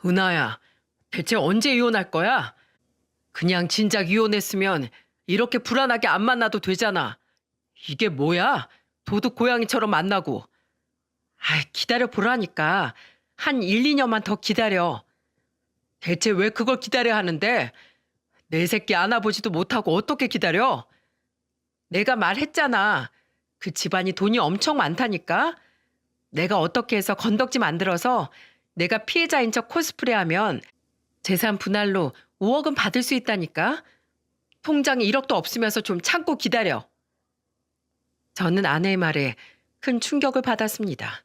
은하야, 대체 언제 이혼할 거야? 그냥 진작 이혼했으면 이렇게 불안하게 안 만나도 되잖아. 이게 뭐야? 도둑 고양이처럼 만나고. 기다려 보라니까. 한 1, 2년만 더 기다려. 대체 왜 그걸 기다려야 하는데? 내 새끼 안아보지도 못하고 어떻게 기다려? 내가 말했잖아. 그 집안이 돈이 엄청 많다니까? 내가 어떻게 해서 건덕지 만들어서 내가 피해자인 척 코스프레하면 재산 분할로 5억은 받을 수 있다니까? 통장에 1억도 없으면서 좀 참고 기다려. 저는 아내의 말에 큰 충격을 받았습니다.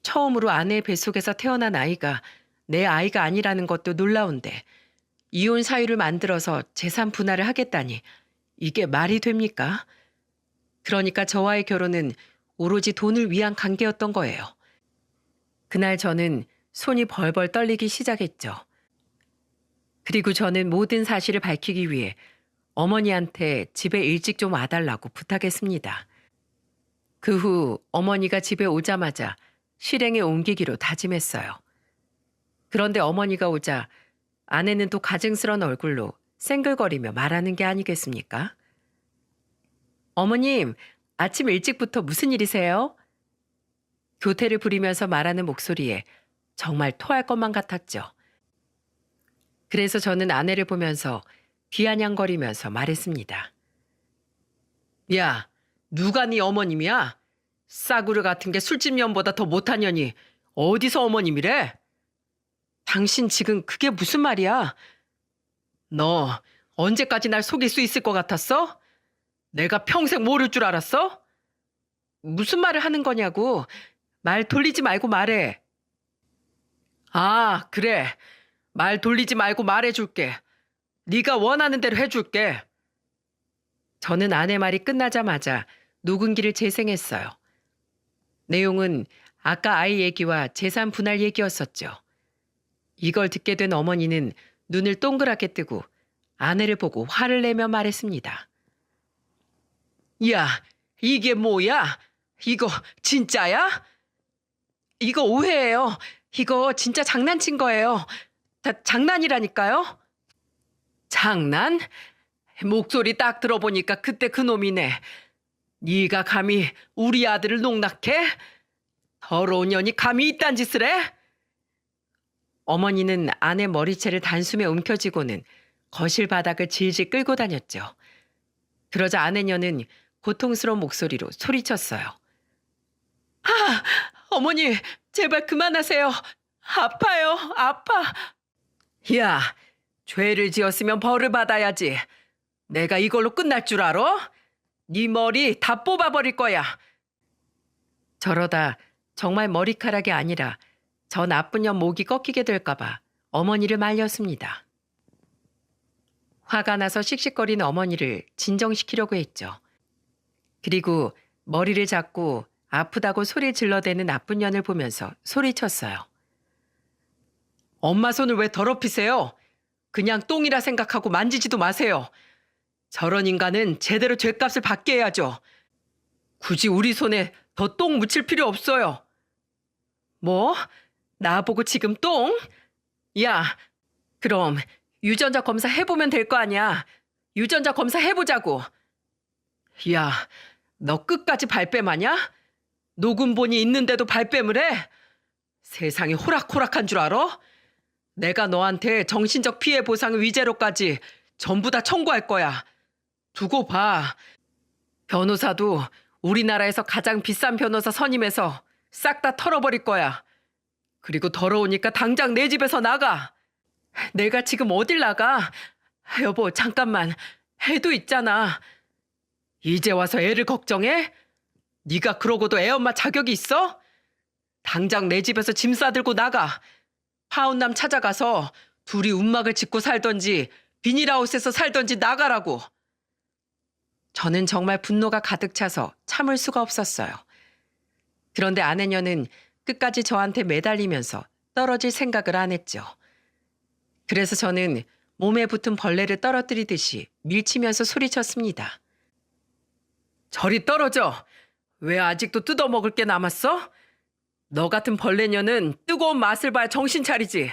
처음으로 아내의 뱃속에서 태어난 아이가 내 아이가 아니라는 것도 놀라운데 이혼 사유를 만들어서 재산 분할을 하겠다니 이게 말이 됩니까? 그러니까 저와의 결혼은 오로지 돈을 위한 관계였던 거예요. 그날 저는 손이 벌벌 떨리기 시작했죠. 그리고 저는 모든 사실을 밝히기 위해 어머니한테 집에 일찍 좀 와달라고 부탁했습니다. 그 후 어머니가 집에 오자마자 실행에 옮기기로 다짐했어요. 그런데 어머니가 오자 아내는 또 가증스러운 얼굴로 쌩글거리며 말하는 게 아니겠습니까? 어머님, 아침 일찍부터 무슨 일이세요? 교태를 부리면서 말하는 목소리에 정말 토할 것만 같았죠. 그래서 저는 아내를 보면서 비아냥거리면서 말했습니다. 야, 누가 네 어머님이야? 싸구려 같은 게 술집 년보다 더 못한 년이 어디서 어머님이래? 당신 지금 그게 무슨 말이야? 너 언제까지 날 속일 수 있을 것 같았어? 내가 평생 모를 줄 알았어? 무슨 말을 하는 거냐고. 말 돌리지 말고 말해. 아, 그래. 말 돌리지 말고 말해줄게. 네가 원하는 대로 해줄게. 저는 아내 말이 끝나자마자 녹음기를 재생했어요. 내용은 아까 아이 얘기와 재산 분할 얘기였었죠. 이걸 듣게 된 어머니는 눈을 동그랗게 뜨고 아내를 보고 화를 내며 말했습니다. 야, 이게 뭐야? 이거 진짜야? 이거 오해예요. 이거 진짜 장난친 거예요. 다 장난이라니까요. 장난? 목소리 딱 들어보니까 그때 그놈이네. 네가 감히 우리 아들을 농락해? 더러운 년이 감히 이딴 짓을 해? 어머니는 아내 머리채를 단숨에 움켜쥐고는 거실 바닥을 질질 끌고 다녔죠. 그러자 아내녀는 고통스러운 목소리로 소리쳤어요. 아, 어머니, 제발 그만하세요. 아파요, 아파. 야, 죄를 지었으면 벌을 받아야지. 내가 이걸로 끝날 줄 알아? 네 머리 다 뽑아버릴 거야. 저러다 정말 머리카락이 아니라 저 나쁜 년 목이 꺾이게 될까봐 어머니를 말렸습니다. 화가 나서 씩씩거리는 어머니를 진정시키려고 했죠. 그리고 머리를 잡고 아프다고 소리 질러대는 나쁜 년을 보면서 소리쳤어요. 엄마 손을 왜 더럽히세요? 그냥 똥이라 생각하고 만지지도 마세요. 저런 인간은 제대로 죗값을 받게 해야죠. 굳이 우리 손에 더 똥 묻힐 필요 없어요. 뭐? 나보고 지금 똥? 야, 그럼 유전자 검사 해보면 될 거 아니야. 유전자 검사 해보자고. 야, 너 끝까지 발뺌하냐? 녹음본이 있는데도 발뺌을 해? 세상이 호락호락한 줄 알아? 내가 너한테 정신적 피해 보상 위자료까지 전부 다 청구할 거야. 두고 봐. 변호사도 우리나라에서 가장 비싼 변호사 선임해서 싹 다 털어버릴 거야. 그리고 더러우니까 당장 내 집에서 나가. 내가 지금 어딜 나가? 여보, 잠깐만. 애도 있잖아. 이제 와서 애를 걱정해? 네가 그러고도 애 엄마 자격이 있어? 당장 내 집에서 짐 싸들고 나가. 파혼남 찾아가서 둘이 움막을 짓고 살던지 비닐하우스에서 살던지 나가라고. 저는 정말 분노가 가득 차서 참을 수가 없었어요. 그런데 아내녀는 끝까지 저한테 매달리면서 떨어질 생각을 안 했죠. 그래서 저는 몸에 붙은 벌레를 떨어뜨리듯이 밀치면서 소리쳤습니다. 저리 떨어져. 왜 아직도 뜯어먹을 게 남았어? 너 같은 벌레녀는 뜨거운 맛을 봐야 정신 차리지.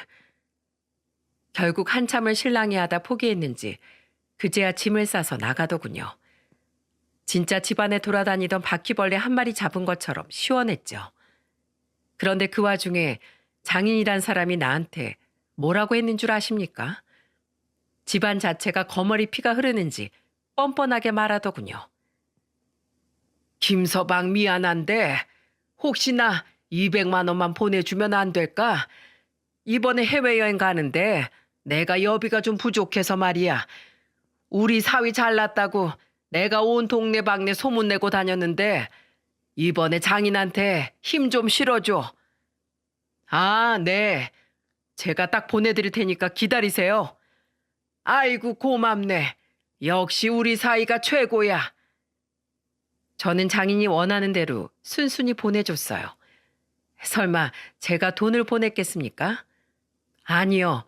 결국 한참을 실랑이하다 포기했는지 그제야 짐을 싸서 나가더군요. 진짜 집안에 돌아다니던 바퀴벌레 한 마리 잡은 것처럼 시원했죠. 그런데 그 와중에 장인이란 사람이 나한테 뭐라고 했는 줄 아십니까? 집안 자체가 거머리 피가 흐르는지 뻔뻔하게 말하더군요. 김서방 미안한데 혹시나 200만 원만 보내주면 안 될까? 이번에 해외여행 가는데 내가 여비가 좀 부족해서 말이야. 우리 사위 잘났다고 내가 온 동네방네 소문내고 다녔는데 이번에 장인한테 힘 좀 실어줘. 아, 네. 제가 딱 보내드릴 테니까 기다리세요. 아이고 고맙네. 역시 우리 사이가 최고야. 저는 장인이 원하는 대로 순순히 보내줬어요. 설마 제가 돈을 보냈겠습니까? 아니요.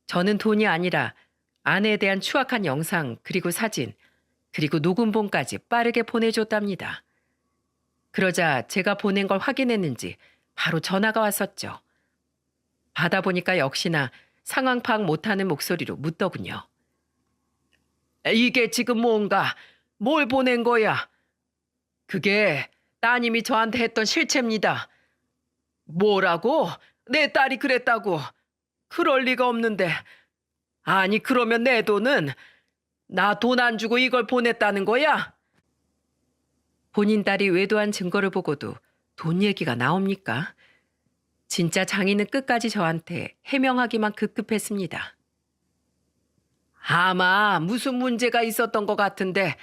저는 돈이 아니라 아내에 대한 추악한 영상 그리고 사진 그리고 녹음본까지 빠르게 보내줬답니다. 그러자 제가 보낸 걸 확인했는지 바로 전화가 왔었죠. 받아보니까 역시나 상황 파악 못하는 목소리로 묻더군요. 이게 지금 뭔가 뭘 보낸 거야? 그게 따님이 저한테 했던 실체입니다. 뭐라고? 내 딸이 그랬다고? 그럴 리가 없는데. 아니 그러면 내 돈은 나 돈 안 주고 이걸 보냈다는 거야? 본인 딸이 외도한 증거를 보고도 돈 얘기가 나옵니까? 진짜 장인은 끝까지 저한테 해명하기만 급급했습니다. 아마 무슨 문제가 있었던 것 같은데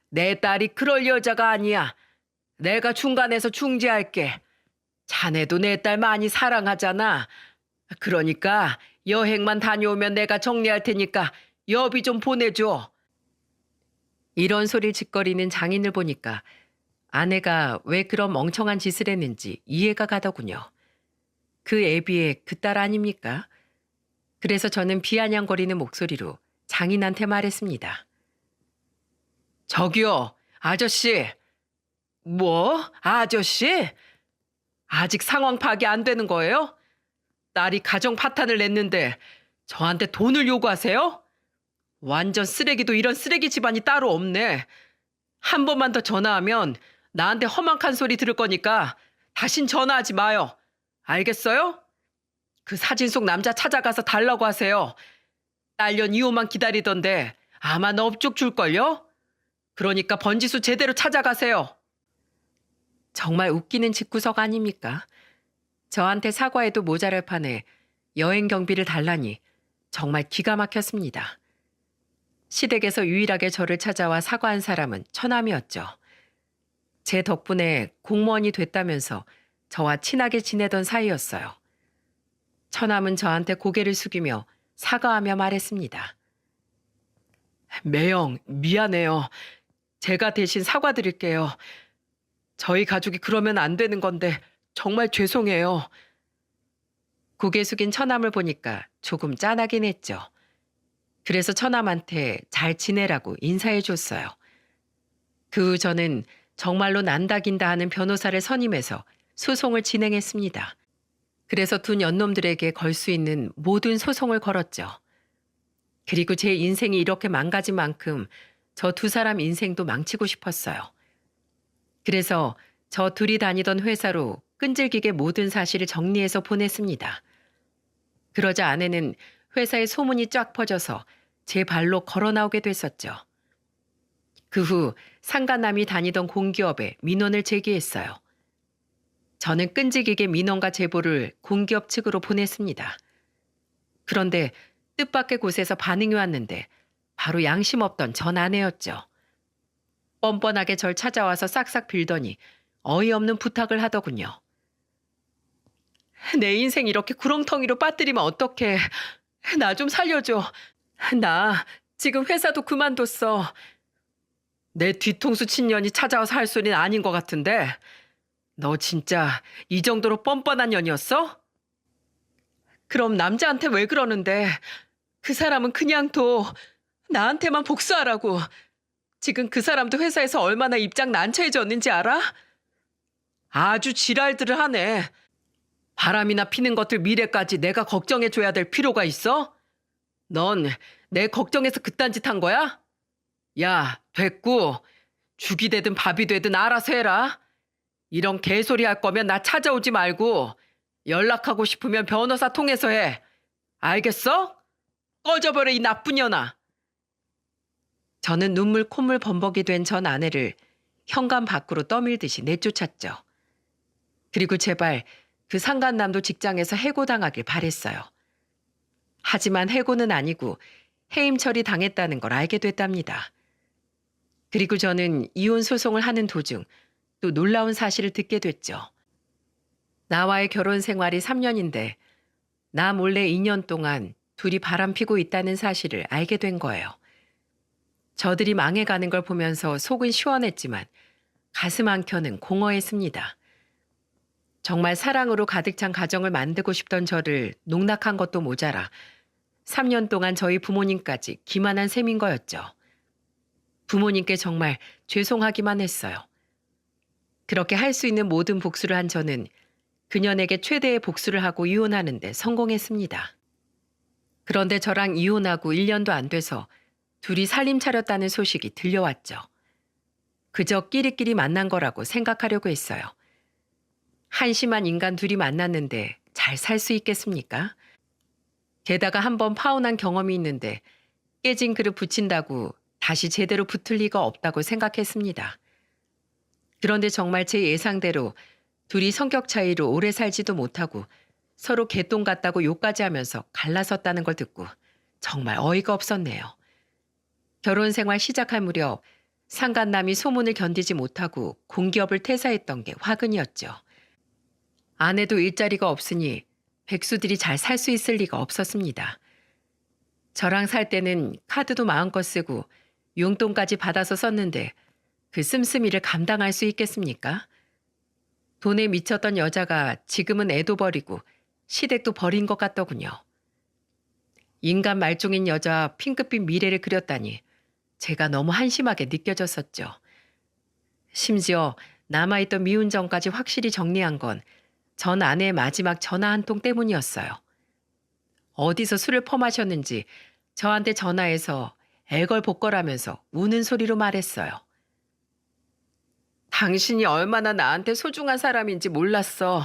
내 딸이 그럴 여자가 아니야. 내가 중간에서 중재할게. 자네도 내 딸 많이 사랑하잖아. 그러니까 여행만 다녀오면 내가 정리할 테니까 여비 좀 보내줘. 이런 소리를 짓거리는 장인을 보니까 아내가 왜 그런 멍청한 짓을 했는지 이해가 가더군요. 그 애비의 그 딸 아닙니까? 그래서 저는 비아냥거리는 목소리로 장인한테 말했습니다. 저기요, 아저씨. 뭐? 아저씨? 아직 상황 파악이 안 되는 거예요? 딸이 가정 파탄을 냈는데 저한테 돈을 요구하세요? 완전 쓰레기도 이런 쓰레기 집안이 따로 없네. 한 번만 더 전화하면 나한테 험악한 소리 들을 거니까 다신 전화하지 마요. 알겠어요? 그 사진 속 남자 찾아가서 달라고 하세요. 딸년 이호만 기다리던데 아마 넙죽 줄걸요? 그러니까 번지수 제대로 찾아가세요. 정말 웃기는 집구석 아닙니까? 저한테 사과해도 모자랄 판에 여행 경비를 달라니 정말 기가 막혔습니다. 시댁에서 유일하게 저를 찾아와 사과한 사람은 처남이었죠. 제 덕분에 공무원이 됐다면서 저와 친하게 지내던 사이였어요. 처남은 저한테 고개를 숙이며 사과하며 말했습니다. 매영, 미안해요. 제가 대신 사과드릴게요. 저희 가족이 그러면 안 되는 건데 정말 죄송해요. 고개 숙인 처남을 보니까 조금 짠하긴 했죠. 그래서 처남한테 잘 지내라고 인사해 줬어요. 그 후 저는 정말로 난다긴다 하는 변호사를 선임해서 소송을 진행했습니다. 그래서 두 년놈들에게 걸 수 있는 모든 소송을 걸었죠. 그리고 제 인생이 이렇게 망가진 만큼 저 두 사람 인생도 망치고 싶었어요. 그래서 저 둘이 다니던 회사로 끈질기게 모든 사실을 정리해서 보냈습니다. 그러자 아내는 회사에 소문이 쫙 퍼져서 제 발로 걸어 나오게 됐었죠. 그 후 상간남이 다니던 공기업에 민원을 제기했어요. 저는 끈질기게 민원과 제보를 공기업 측으로 보냈습니다. 그런데 뜻밖의 곳에서 반응이 왔는데 바로 양심 없던 전 아내였죠. 뻔뻔하게 절 찾아와서 싹싹 빌더니 어이없는 부탁을 하더군요. 내 인생 이렇게 구렁텅이로 빠뜨리면 어떡해. 나 좀 살려줘. 나 지금 회사도 그만뒀어. 내 뒤통수 친 년이 찾아와서 할 소리는 아닌 것 같은데 너 진짜 이 정도로 뻔뻔한 년이었어? 그럼 남자한테 왜 그러는데? 그 사람은 그냥 둬. 나한테만 복수하라고. 지금 그 사람도 회사에서 얼마나 입장 난처해졌는지 알아? 아주 지랄들을 하네. 바람이나 피는 것들 미래까지 내가 걱정해줘야 될 필요가 있어? 넌 내 걱정해서 그딴 짓 한 거야? 야, 됐고. 죽이 되든 밥이 되든 알아서 해라. 이런 개소리 할 거면 나 찾아오지 말고 연락하고 싶으면 변호사 통해서 해. 알겠어? 꺼져버려 이 나쁜 년아. 저는 눈물 콧물 범벅이 된 전 아내를 현관 밖으로 떠밀듯이 내쫓았죠. 그리고 제발 그 상간남도 직장에서 해고당하길 바랬어요. 하지만 해고는 아니고 해임 처리 당했다는 걸 알게 됐답니다. 그리고 저는 이혼 소송을 하는 도중 또 놀라운 사실을 듣게 됐죠. 나와의 결혼 생활이 3년인데 나 몰래 2년 동안 둘이 바람피고 있다는 사실을 알게 된 거예요. 저들이 망해가는 걸 보면서 속은 시원했지만 가슴 한켠은 공허했습니다. 정말 사랑으로 가득 찬 가정을 만들고 싶던 저를 농락한 것도 모자라 3년 동안 저희 부모님까지 기만한 셈인 거였죠. 부모님께 정말 죄송하기만 했어요. 그렇게 할 수 있는 모든 복수를 한 저는 그년에게 최대의 복수를 하고 이혼하는 데 성공했습니다. 그런데 저랑 이혼하고 1년도 안 돼서 둘이 살림 차렸다는 소식이 들려왔죠. 그저 끼리끼리 만난 거라고 생각하려고 했어요. 한심한 인간 둘이 만났는데 잘 살 수 있겠습니까? 게다가 한번 파혼한 경험이 있는데 깨진 그릇 붙인다고 다시 제대로 붙을 리가 없다고 생각했습니다. 그런데 정말 제 예상대로 둘이 성격 차이로 오래 살지도 못하고 서로 개똥 같다고 욕까지 하면서 갈라섰다는 걸 듣고 정말 어이가 없었네요. 결혼 생활 시작할 무렵 상간남이 소문을 견디지 못하고 공기업을 퇴사했던 게 화근이었죠. 아내도 일자리가 없으니 백수들이 잘 살 수 있을 리가 없었습니다. 저랑 살 때는 카드도 마음껏 쓰고 용돈까지 받아서 썼는데 그 씀씀이를 감당할 수 있겠습니까? 돈에 미쳤던 여자가 지금은 애도 버리고 시댁도 버린 것 같더군요. 인간 말종인 여자 핑크빛 미래를 그렸다니 제가 너무 한심하게 느껴졌었죠. 심지어 남아있던 미운정까지 확실히 정리한 건 전 아내의 마지막 전화 한 통 때문이었어요. 어디서 술을 퍼마셨는지 저한테 전화해서 애걸복걸하면서 우는 소리로 말했어요. 당신이 얼마나 나한테 소중한 사람인지 몰랐어.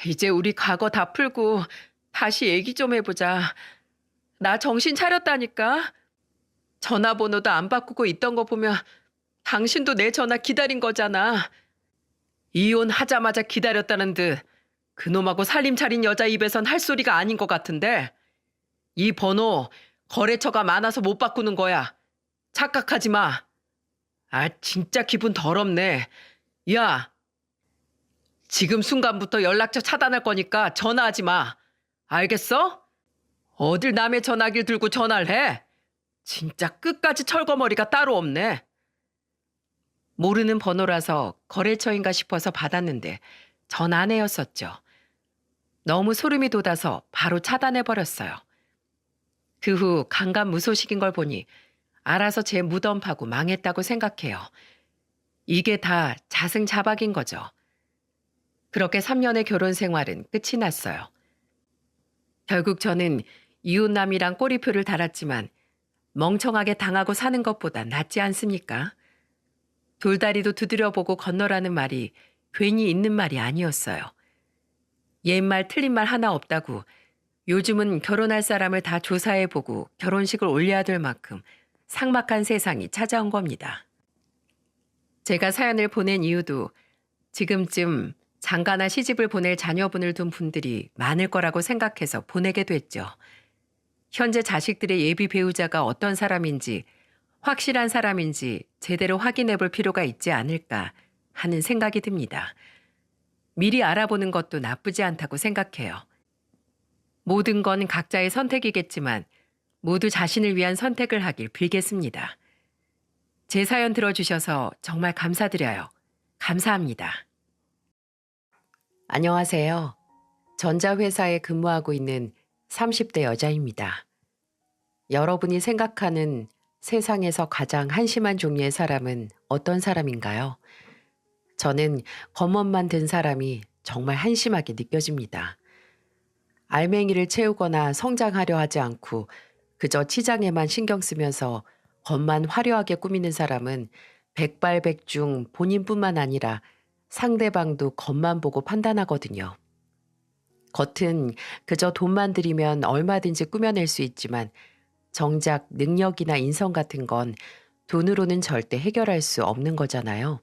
이제 우리 과거 다 풀고 다시 얘기 좀 해보자. 나 정신 차렸다니까. 전화번호도 안 바꾸고 있던 거 보면 당신도 내 전화 기다린 거잖아. 이혼하자마자 기다렸다는 듯 그놈하고 살림 차린 여자 입에선 할 소리가 아닌 것 같은데. 이 번호 거래처가 많아서 못 바꾸는 거야. 착각하지 마. 아, 진짜 기분 더럽네. 야, 지금 순간부터 연락처 차단할 거니까 전화하지 마. 알겠어? 어딜 남의 전화기를 들고 전화를 해? 진짜 끝까지 철거머리가 따로 없네. 모르는 번호라서 거래처인가 싶어서 받았는데 전 아내였었죠. 너무 소름이 돋아서 바로 차단해버렸어요. 그 후 강간무소식인 걸 보니 알아서 제 무덤 파고 망했다고 생각해요. 이게 다 자승자박인 거죠. 그렇게 3년의 결혼 생활은 끝이 났어요. 결국 저는 이웃남이랑 꼬리표를 달았지만 멍청하게 당하고 사는 것보다 낫지 않습니까? 돌다리도 두드려보고 건너라는 말이 괜히 있는 말이 아니었어요. 옛말 틀린 말 하나 없다고 요즘은 결혼할 사람을 다 조사해보고 결혼식을 올려야 될 만큼 삭막한 세상이 찾아온 겁니다. 제가 사연을 보낸 이유도 지금쯤 장가나 시집을 보낼 자녀분을 둔 분들이 많을 거라고 생각해서 보내게 됐죠. 현재 자식들의 예비 배우자가 어떤 사람인지 확실한 사람인지 제대로 확인해 볼 필요가 있지 않을까 하는 생각이 듭니다. 미리 알아보는 것도 나쁘지 않다고 생각해요. 모든 건 각자의 선택이겠지만 모두 자신을 위한 선택을 하길 빌겠습니다. 제 사연 들어주셔서 정말 감사드려요. 감사합니다. 안녕하세요. 전자회사에 근무하고 있는 30대 여자입니다. 여러분이 생각하는 세상에서 가장 한심한 종류의 사람은 어떤 사람인가요? 저는 겉멋만 든 사람이 정말 한심하게 느껴집니다. 알맹이를 채우거나 성장하려 하지 않고 그저 치장에만 신경 쓰면서 겉만 화려하게 꾸미는 사람은 백발백중 본인뿐만 아니라 상대방도 겉만 보고 판단하거든요. 겉은 그저 돈만 들이면 얼마든지 꾸며낼 수 있지만 정작 능력이나 인성 같은 건 돈으로는 절대 해결할 수 없는 거잖아요.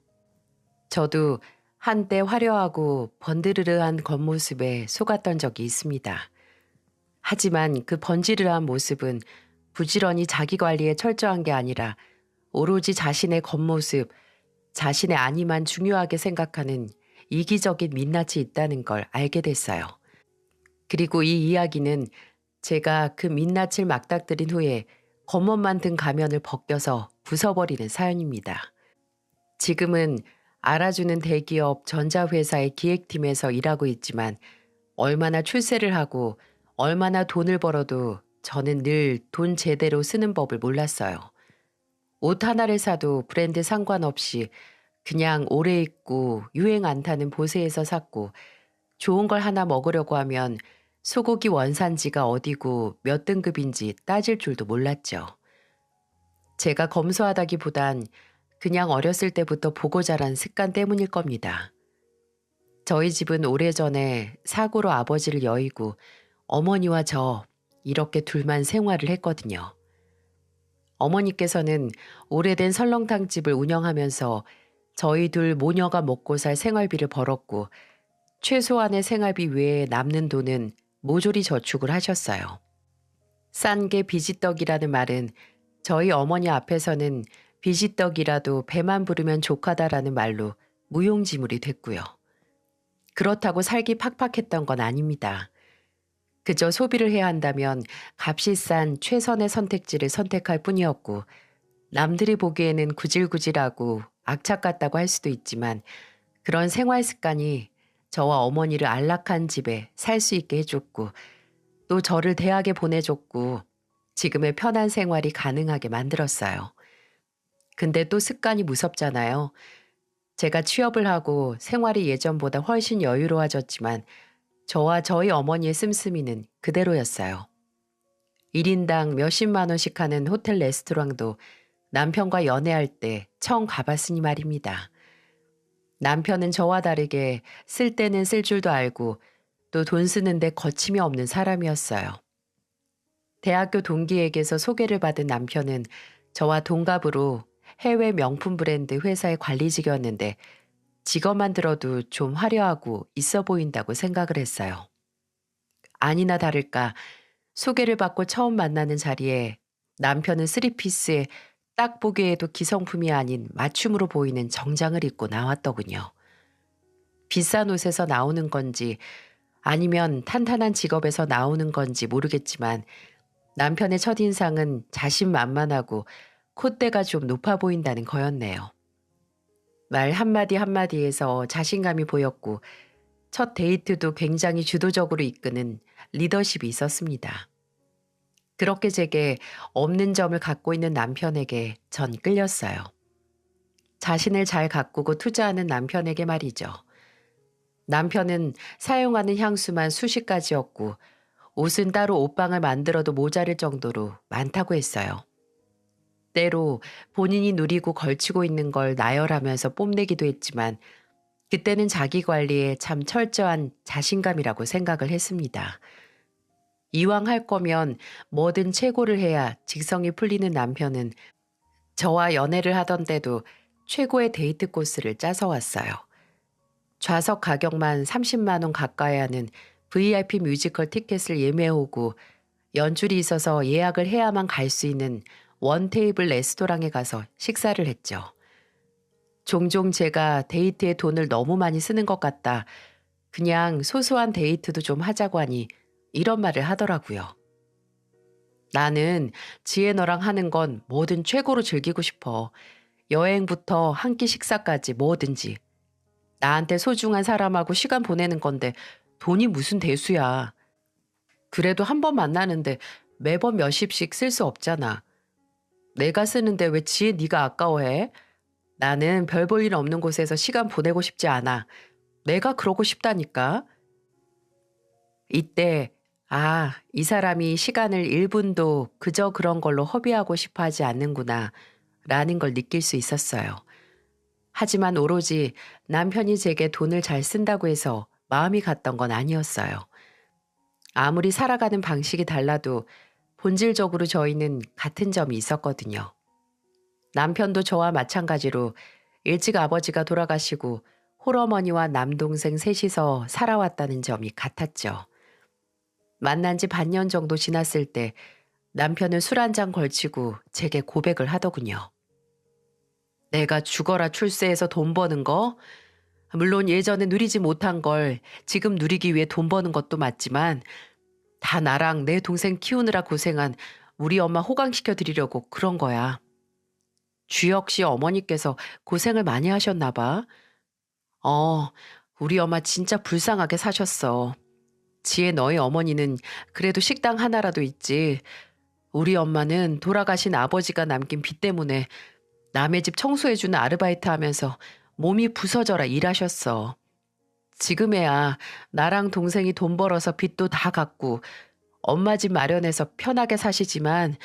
저도 한때 화려하고 번드르르한 겉모습에 속았던 적이 있습니다. 하지만 그 번지르르한 모습은 부지런히 자기 관리에 철저한 게 아니라 오로지 자신의 겉모습, 자신의 안위만 중요하게 생각하는 이기적인 민낯이 있다는 걸 알게 됐어요. 그리고 이 이야기는 제가 그 민낯을 막닥뜨린 후에 겉멋만 든 가면을 벗겨서 부숴버리는 사연입니다. 지금은 알아주는 대기업 전자회사의 기획팀에서 일하고 있지만 얼마나 출세를 하고 얼마나 돈을 벌어도 저는 늘 돈 제대로 쓰는 법을 몰랐어요. 옷 하나를 사도 브랜드 상관없이 그냥 오래 입고 유행 안 타는 보세에서 샀고 좋은 걸 하나 먹으려고 하면 소고기 원산지가 어디고 몇 등급인지 따질 줄도 몰랐죠. 제가 검소하다기보단 그냥 어렸을 때부터 보고 자란 습관 때문일 겁니다. 저희 집은 오래전에 사고로 아버지를 여의고 어머니와 저 이렇게 둘만 생활을 했거든요. 어머니께서는 오래된 설렁탕 집을 운영하면서 저희 둘 모녀가 먹고 살 생활비를 벌었고 최소한의 생활비 외에 남는 돈은 모조리 저축을 하셨어요. 싼 게 비지떡이라는 말은 저희 어머니 앞에서는 비지떡이라도 배만 부르면 족하다라는 말로 무용지물이 됐고요. 그렇다고 살기 팍팍했던 건 아닙니다. 그저 소비를 해야 한다면 값이 싼 최선의 선택지를 선택할 뿐이었고 남들이 보기에는 구질구질하고 악착 같다고 할 수도 있지만 그런 생활 습관이 저와 어머니를 안락한 집에 살 수 있게 해줬고 또 저를 대학에 보내줬고 지금의 편한 생활이 가능하게 만들었어요. 근데 또 습관이 무섭잖아요. 제가 취업을 하고 생활이 예전보다 훨씬 여유로워졌지만 저와 저희 어머니의 씀씀이는 그대로였어요. 1인당 몇십만 원씩 하는 호텔 레스토랑도 남편과 연애할 때 처음 가봤으니 말입니다. 남편은 저와 다르게 쓸 때는 쓸 줄도 알고 또 돈 쓰는데 거침이 없는 사람이었어요. 대학교 동기에게서 소개를 받은 남편은 저와 동갑으로 해외 명품 브랜드 회사의 관리직이었는데 직업만 들어도 좀 화려하고 있어 보인다고 생각을 했어요. 아니나 다를까 소개를 받고 처음 만나는 자리에 남편은 쓰리피스에 딱 보기에도 기성품이 아닌 맞춤으로 보이는 정장을 입고 나왔더군요. 비싼 옷에서 나오는 건지 아니면 탄탄한 직업에서 나오는 건지 모르겠지만 남편의 첫인상은 자신만만하고 콧대가 좀 높아 보인다는 거였네요. 말 한마디 한마디에서 자신감이 보였고 첫 데이트도 굉장히 주도적으로 이끄는 리더십이 있었습니다. 그렇게 제게 없는 점을 갖고 있는 남편에게 전 끌렸어요. 자신을 잘 가꾸고 투자하는 남편에게 말이죠. 남편은 사용하는 향수만 수십 가지였고 옷은 따로 옷방을 만들어도 모자랄 정도로 많다고 했어요. 때로 본인이 누리고 걸치고 있는 걸 나열하면서 뽐내기도 했지만 그때는 자기 관리에 참 철저한 자신감이라고 생각을 했습니다. 이왕 할 거면 뭐든 최고를 해야 직성이 풀리는 남편은 저와 연애를 하던 때도 최고의 데이트 코스를 짜서 왔어요. 좌석 가격만 30만 원 가까이 하는 VIP 뮤지컬 티켓을 예매하고 연줄이 있어서 예약을 해야만 갈 수 있는 원 테이블 레스토랑에 가서 식사를 했죠. 종종 제가 데이트에 돈을 너무 많이 쓰는 것 같다. 그냥 소소한 데이트도 좀 하자고 하니 이런 말을 하더라고요. 나는 지혜 너랑 하는 건 뭐든 최고로 즐기고 싶어. 여행부터 한 끼 식사까지 뭐든지. 나한테 소중한 사람하고 시간 보내는 건데 돈이 무슨 대수야. 그래도 한 번 만나는데 매번 몇십씩 쓸 수 없잖아. 내가 쓰는데 왜 지혜 네가 아까워해? 나는 별 볼 일 없는 곳에서 시간 보내고 싶지 않아. 내가 그러고 싶다니까. 이때 이 사람이 시간을 1분도 그저 그런 걸로 허비하고 싶어 하지 않는구나 라는 걸 느낄 수 있었어요. 하지만 오로지 남편이 제게 돈을 잘 쓴다고 해서 마음이 갔던 건 아니었어요. 아무리 살아가는 방식이 달라도 본질적으로 저희는 같은 점이 있었거든요. 남편도 저와 마찬가지로 일찍 아버지가 돌아가시고 홀어머니와 남동생 셋이서 살아왔다는 점이 같았죠. 만난 지 반년 정도 지났을 때 남편은 술 한 잔 걸치고 제게 고백을 하더군요. 내가 죽어라 출세해서 돈 버는 거? 물론 예전에 누리지 못한 걸 지금 누리기 위해 돈 버는 것도 맞지만 다 나랑 내 동생 키우느라 고생한 우리 엄마 호강시켜 드리려고 그런 거야. 주혁 씨 어머니께서 고생을 많이 하셨나 봐. 어, 우리 엄마 진짜 불쌍하게 사셨어. 지혜 너희 어머니는 그래도 식당 하나라도 있지. 우리 엄마는 돌아가신 아버지가 남긴 빚 때문에 남의 집 청소해주는 아르바이트 하면서 몸이 부서져라 일하셨어. 지금에야 나랑 동생이 돈 벌어서 빚도 다 갚고 엄마 집 마련해서 편하게 사시지만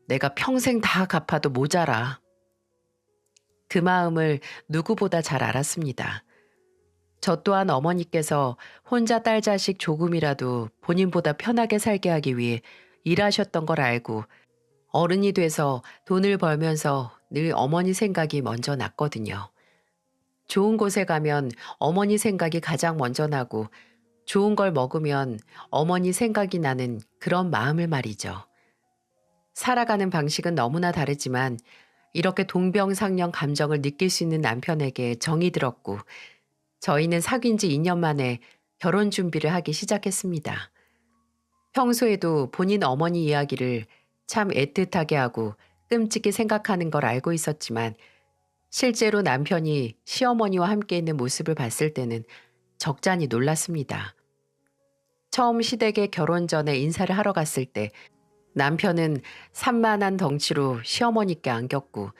내가 평생 다 갚아도 모자라. 그 마음을 누구보다 잘 알았습니다. 저 또한 어머니께서 혼자 딸 자식 조금이라도 본인보다 편하게 살게 하기 위해 일하셨던 걸 알고 어른이 돼서 돈을 벌면서 늘 어머니 생각이 먼저 났거든요. 좋은 곳에 가면 어머니 생각이 가장 먼저 나고 좋은 걸 먹으면 어머니 생각이 나는 그런 마음을 말이죠. 살아가는 방식은 너무나 다르지만 이렇게 동병상련 감정을 느낄 수 있는 남편에게 정이 들었고 저희는 사귄 지 2년 만에 결혼 준비를 하기 시작했습니다. 평소에도 본인 어머니 이야기를 참 애틋하게 하고 끔찍히 생각하는 걸 알고 있었지만 실제로 남편이 시어머니와 함께 있는 모습을 봤을 때는 적잖이 놀랐습니다. 처음 시댁에 결혼 전에 인사를 하러 갔을 때 남편은 산만한 덩치로 시어머니께 안겼고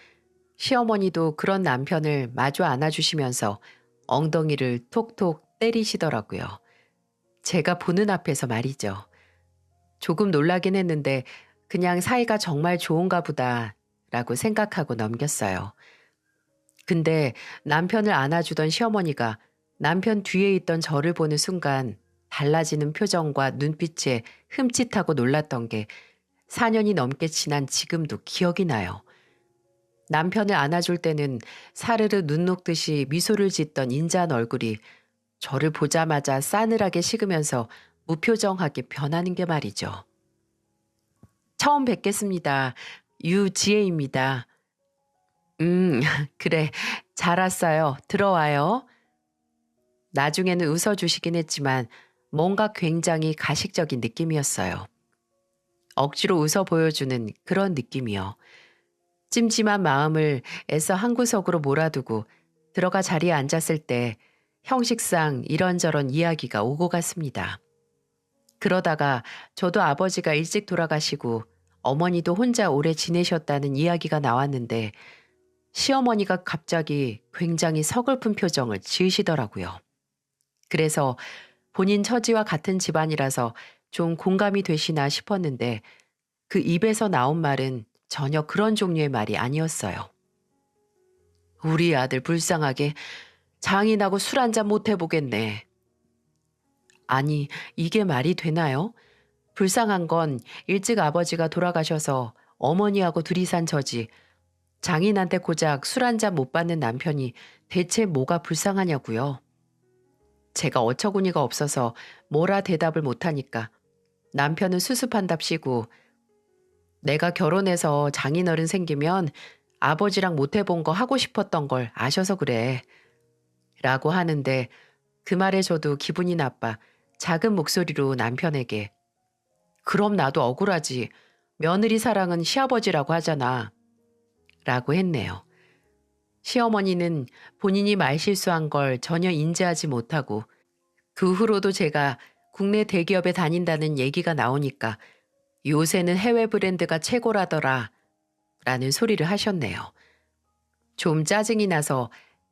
시어머니도 그런 남편을 마주 안아주시면서 엉덩이를 톡톡 때리시더라고요. 제가 보는 앞에서 말이죠. 조금 놀라긴 했는데 그냥 사이가 정말 좋은가 보다라고 생각하고 넘겼어요. 근데 남편을 안아주던 시어머니가 남편 뒤에 있던 저를 보는 순간 달라지는 표정과 눈빛에 흠칫하고 놀랐던 게 4년이 넘게 지난 지금도 기억이 나요. 남편을 안아줄 때는 사르르 눈 녹듯이 미소를 짓던 인자한 얼굴이 저를 보자마자 싸늘하게 식으면서 무표정하게 변하는 게 말이죠. 처음 뵙겠습니다. 유지혜입니다. 그래. 잘 왔어요. 들어와요. 나중에는 웃어주시긴 했지만 뭔가 굉장히 가식적인 느낌이었어요. 억지로 웃어 보여주는 그런 느낌이요. 찜찜한 마음을 애써 한구석으로 몰아두고 들어가 자리에 앉았을 때 형식상 이런저런 이야기가 오고 갔습니다. 그러다가 저도 아버지가 일찍 돌아가시고 어머니도 혼자 오래 지내셨다는 이야기가 나왔는데 시어머니가 갑자기 굉장히 서글픈 표정을 지으시더라고요. 그래서 본인 처지와 같은 집안이라서 좀 공감이 되시나 싶었는데 그 입에서 나온 말은 전혀 그런 종류의 말이 아니었어요. 우리 아들 불쌍하게 장인하고 술 한잔 못 해보겠네. 아니, 이게 말이 되나요? 불쌍한 건 일찍 아버지가 돌아가셔서 어머니하고 둘이 산 저지 장인한테 고작 술 한잔 못 받는 남편이 대체 뭐가 불쌍하냐고요. 제가 어처구니가 없어서 뭐라 대답을 못하니까 남편은 수습한답시고 내가 결혼해서 장인어른 생기면 아버지랑 못 해본 거 하고 싶었던 걸 아셔서 그래. 라고 하는데 그 말에 저도 기분이 나빠 작은 목소리로 남편에게 그럼 나도 억울하지. 며느리 사랑은 시아버지라고 하잖아. 라고 했네요. 시어머니는 본인이 말실수한 걸 전혀 인지하지 못하고 그 후로도 제가 국내 대기업에 다닌다는 얘기가 나오니까 요새는 해외 브랜드가 최고라더라 라는 소리를 하셨네요. 좀 짜증이 나서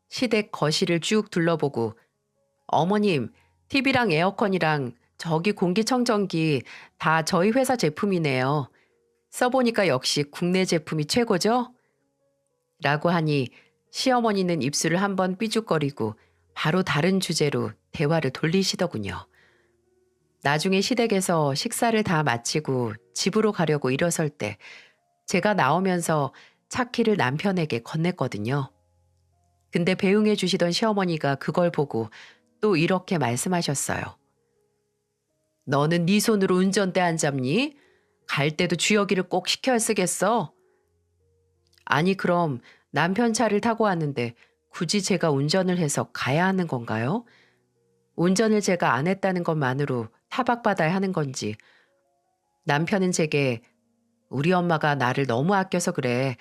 시댁 거실을 쭉 둘러보고 어머님, TV랑 에어컨이랑 저기 공기청정기 다 저희 회사 제품이네요. 써보니까 역시 국내 제품이 최고죠? 라고 하니 시어머니는 입술을 한번 삐죽거리고 바로 다른 주제로 대화를 돌리시더군요. 나중에 시댁에서 식사를 다 마치고 집으로 가려고 일어설 때 제가 나오면서 차 키를 남편에게 건넸거든요. 근데 배웅해 주시던 시어머니가 그걸 보고 또 이렇게 말씀하셨어요. 너는 네 손으로 운전대 안 잡니? 갈 때도 주여기를 꼭 시켜야 쓰겠어? 아니 그럼 남편 차를 타고 왔는데 굳이 제가 운전을 해서 가야 하는 건가요? 운전을 제가 안 했다는 것만으로 타박받아야 하는 건지 남편은 제게 우리 엄마가 나를 너무 아껴서 그래.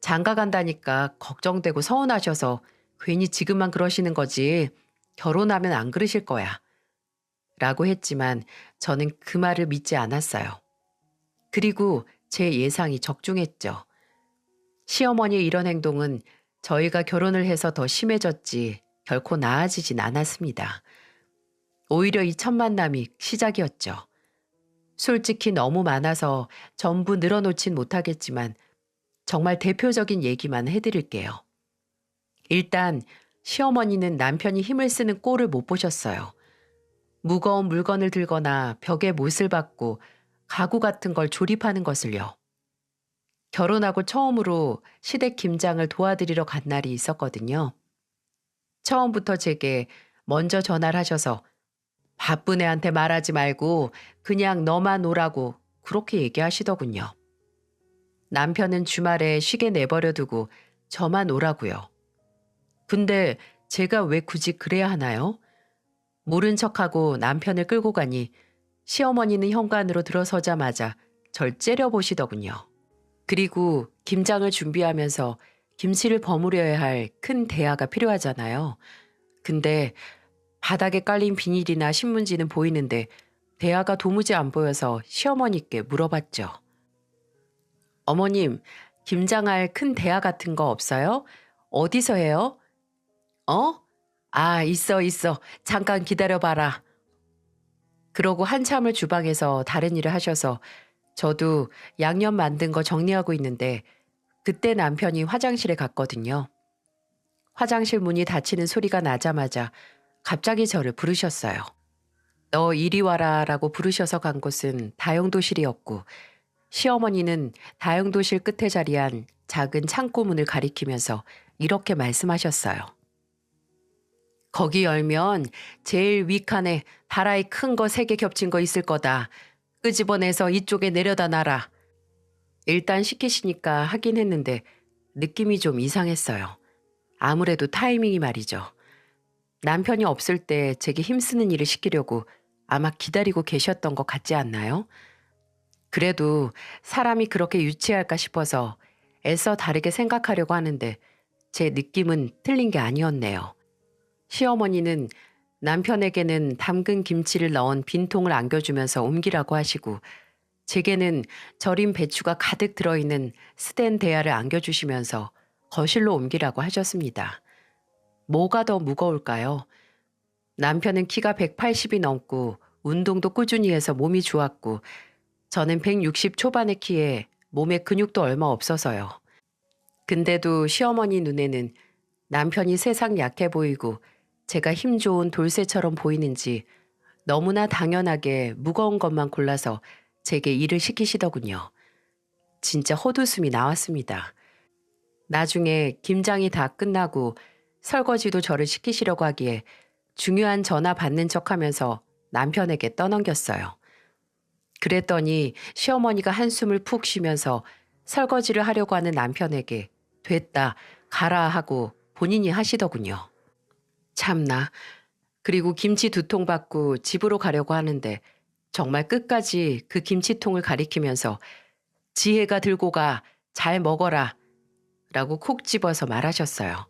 장가 간다니까 걱정되고 서운하셔서 괜히 지금만 그러시는 거지. 결혼하면 안 그러실 거야. 라고 했지만 저는 그 말을 믿지 않았어요. 그리고 제 예상이 적중했죠. 시어머니의 이런 행동은 저희가 결혼을 해서 더 심해졌지 결코 나아지진 않았습니다. 오히려 이 첫 만남이 시작이었죠. 솔직히 너무 많아서 전부 늘어놓진 못하겠지만 정말 대표적인 얘기만 해드릴게요. 일단 시어머니는 남편이 힘을 쓰는 꼴을 못 보셨어요. 무거운 물건을 들거나 벽에 못을 박고 가구 같은 걸 조립하는 것을요. 결혼하고 처음으로 시댁 김장을 도와드리러 간 날이 있었거든요. 처음부터 제게 먼저 전화를 하셔서 바쁜 애한테 말하지 말고 그냥 너만 오라고 그렇게 얘기하시더군요. 남편은 주말에 쉬게 내버려 두고 저만 오라고요. 근데 제가 왜 굳이 그래야 하나요? 모른 척하고 남편을 끌고 가니 시어머니는 현관으로 들어서자마자 절 째려보시더군요. 그리고 김장을 준비하면서 김치를 버무려야 할 큰 대야가 필요하잖아요. 근데 바닥에 깔린 비닐이나 신문지는 보이는데 대야가 도무지 안 보여서 시어머니께 물어봤죠. 어머님, 김장할 큰 대야 같은 거 없어요? 어디서 해요? 어? 아, 있어. 잠깐 기다려봐라. 그러고 한참을 주방에서 다른 일을 하셔서 저도 양념 만든 거 정리하고 있는데 그때 남편이 화장실에 갔거든요. 화장실 문이 닫히는 소리가 나자마자 갑자기 저를 부르셨어요. 너 이리 와라라고 부르셔서 간 곳은 다용도실이었고 시어머니는 다용도실 끝에 자리한 작은 창고 문을 가리키면서 이렇게 말씀하셨어요. 거기 열면 제일 윗칸에 다라이 큰 거 3개 겹친 거 있을 거다. 끄집어내서 이쪽에 내려다 놔라. 일단 시키시니까 하긴 했는데 느낌이 좀 이상했어요. 아무래도 타이밍이 말이죠. 남편이 없을 때 제게 힘쓰는 일을 시키려고 아마 기다리고 계셨던 것 같지 않나요? 그래도 사람이 그렇게 유치할까 싶어서 애써 다르게 생각하려고 하는데 제 느낌은 틀린 게 아니었네요. 시어머니는 남편에게는 담근 김치를 넣은 빈통을 안겨주면서 옮기라고 하시고 제게는 절인 배추가 가득 들어있는 스텐 대야를 안겨주시면서 거실로 옮기라고 하셨습니다. 뭐가 더 무거울까요? 남편은 키가 180이 넘고 운동도 꾸준히 해서 몸이 좋았고 저는 160 초반의 키에 몸에 근육도 얼마 없어서요. 근데도 시어머니 눈에는 남편이 세상 약해 보이고 제가 힘 좋은 돌쇠처럼 보이는지 너무나 당연하게 무거운 것만 골라서 제게 일을 시키시더군요. 진짜 헛웃음이 나왔습니다. 나중에 김장이 다 끝나고 설거지도 저를 시키시려고 하기에 중요한 전화 받는 척하면서 남편에게 떠넘겼어요. 그랬더니 시어머니가 한숨을 푹 쉬면서 설거지를 하려고 하는 남편에게 됐다, 가라 하고 본인이 하시더군요. 참나. 그리고 김치 2통 받고 집으로 가려고 하는데 정말 끝까지 그 김치통을 가리키면서 지혜가 들고 가, 잘 먹어라 라고 콕 집어서 말하셨어요.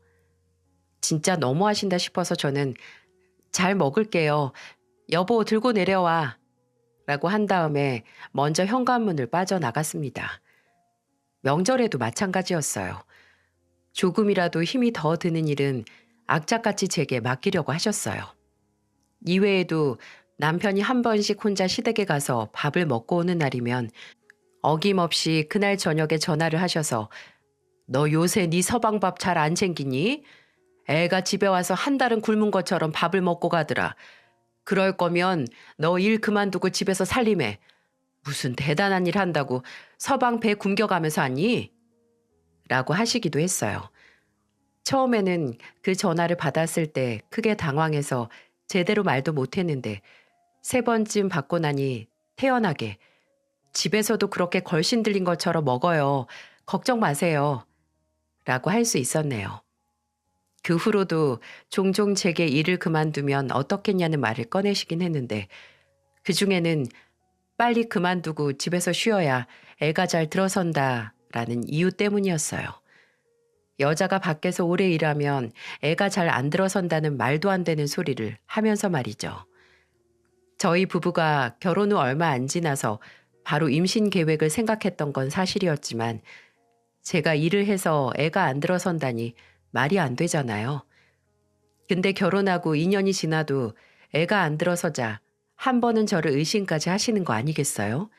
진짜 너무하신다 싶어서 저는 잘 먹을게요. 여보 들고 내려와 라고 한 다음에 먼저 현관문을 빠져나갔습니다. 명절에도 마찬가지였어요. 조금이라도 힘이 더 드는 일은 악착같이 제게 맡기려고 하셨어요. 이외에도 남편이 한 번씩 혼자 시댁에 가서 밥을 먹고 오는 날이면 어김없이 그날 저녁에 전화를 하셔서 너 요새 네 서방밥 잘 안 챙기니? 애가 집에 와서 한 달은 굶은 것처럼 밥을 먹고 가더라. 그럴 거면 너 일 그만두고 집에서 살림해. 무슨 대단한 일 한다고 서방 배 굶겨가면서 하니? 라고 하시기도 했어요. 처음에는 그 전화를 받았을 때 크게 당황해서 제대로 말도 못했는데 3번쯤 받고 나니 태연하게 집에서도 그렇게 걸신 들린 것처럼 먹어요. 걱정 마세요. 라고 할 수 있었네요. 그 후로도 종종 제게 일을 그만두면 어떻겠냐는 말을 꺼내시긴 했는데 그중에는 빨리 그만두고 집에서 쉬어야 애가 잘 들어선다라는 이유 때문이었어요. 여자가 밖에서 오래 일하면 애가 잘 안 들어선다는 말도 안 되는 소리를 하면서 말이죠. 저희 부부가 결혼 후 얼마 안 지나서 바로 임신 계획을 생각했던 건 사실이었지만 제가 일을 해서 애가 안 들어선다니 말이 안 되잖아요. 근데 결혼하고 2년이 지나도 애가 안 들어서자 한 번은 저를 의심까지 하시는 거 아니겠어요?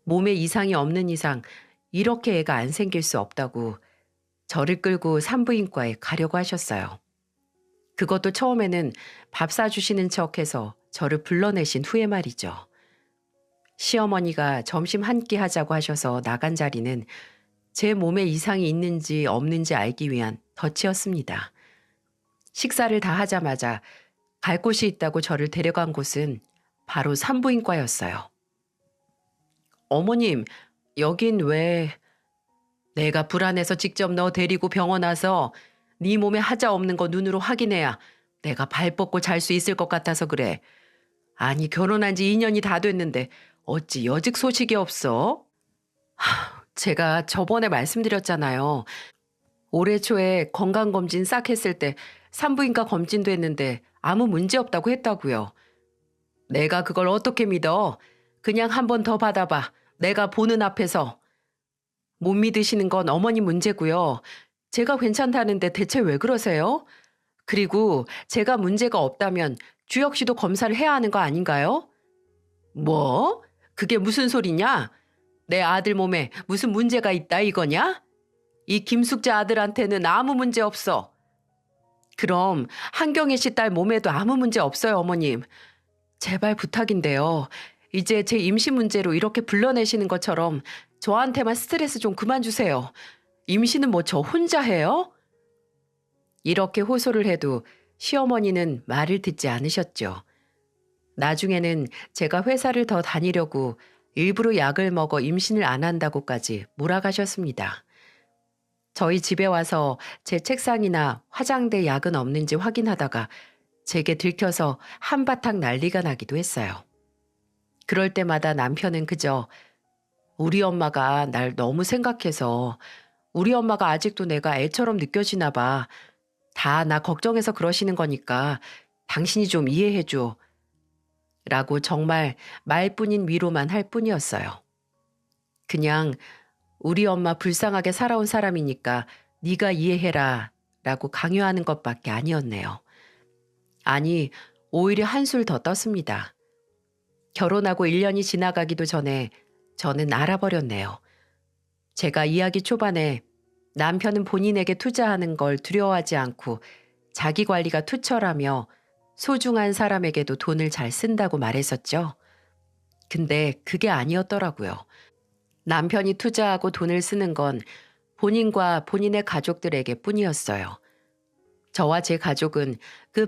몸에 이상이 없는 이상 이렇게 애가 안 생길 수 없다고 저를 끌고 산부인과에 가려고 하셨어요. 그것도 처음에는 밥 사주시는 척해서 저를 불러내신 후에 말이죠. 시어머니가 점심 한 끼 하자고 하셔서 나간 자리는 제 몸에 이상이 있는지 없는지 알기 위한 덫이었습니다. 식사를 다 하자마자 갈 곳이 있다고 저를 데려간 곳은 바로 산부인과였어요. 어머님, 여긴 왜... 내가 불안해서 직접 너 데리고 병원 와서 네 몸에 하자 없는 거 눈으로 확인해야 내가 발 뻗고 잘 수 있을 것 같아서 그래. 아니 결혼한 지 2년이 다 됐는데 어찌 여직 소식이 없어? 제가 저번에 말씀드렸잖아요. 올해 초에 건강검진 싹 했을 때 산부인과 검진도 했는데 아무 문제 없다고 했다고요. 내가 그걸 어떻게 믿어? 그냥 한 번 더 받아봐. 내가 보는 앞에서. 못 믿으시는 건 어머니 문제고요. 제가 괜찮다는데 대체 왜 그러세요? 그리고 제가 문제가 없다면 주혁 씨도 검사를 해야 하는 거 아닌가요? 뭐? 그게 무슨 소리냐? 내 아들 몸에 무슨 문제가 있다 이거냐? 이 김숙자 아들한테는 아무 문제 없어. 그럼 한경애 씨 딸 몸에도 아무 문제 없어요, 어머님. 제발 부탁인데요. 이제 제 임신 문제로 이렇게 불러내시는 것처럼 저한테만 스트레스 좀 그만 주세요. 임신은 뭐 저 혼자 해요? 이렇게 호소를 해도 시어머니는 말을 듣지 않으셨죠. 나중에는 제가 회사를 더 다니려고 일부러 약을 먹어 임신을 안 한다고까지 몰아가셨습니다. 저희 집에 와서 제 책상이나 화장대 약은 없는지 확인하다가 제게 들켜서 한바탕 난리가 나기도 했어요. 그럴 때마다 남편은 그저 우리 엄마가 날 너무 생각해서 우리 엄마가 아직도 내가 애처럼 느껴지나 봐. 다 나 걱정해서 그러시는 거니까 당신이 좀 이해해줘. 라고 정말 말뿐인 위로만 할 뿐이었어요. 그냥 우리 엄마 불쌍하게 살아온 사람이니까 네가 이해해라 라고 강요하는 것밖에 아니었네요. 아니, 오히려 한술 더 떴습니다. 결혼하고 1년이 지나가기도 전에 저는 알아버렸네요. 제가 이야기 초반에 남편은 본인에게 투자하는 걸 두려워하지 않고 자기 관리가 투철하며 소중한 사람에게도 돈을 잘 쓴다고 말했었죠. 근데 그게 아니었더라고요. 남편이 투자하고 돈을 쓰는 건 본인과 본인의 가족들에게 뿐이었어요. 저와 제 가족은 그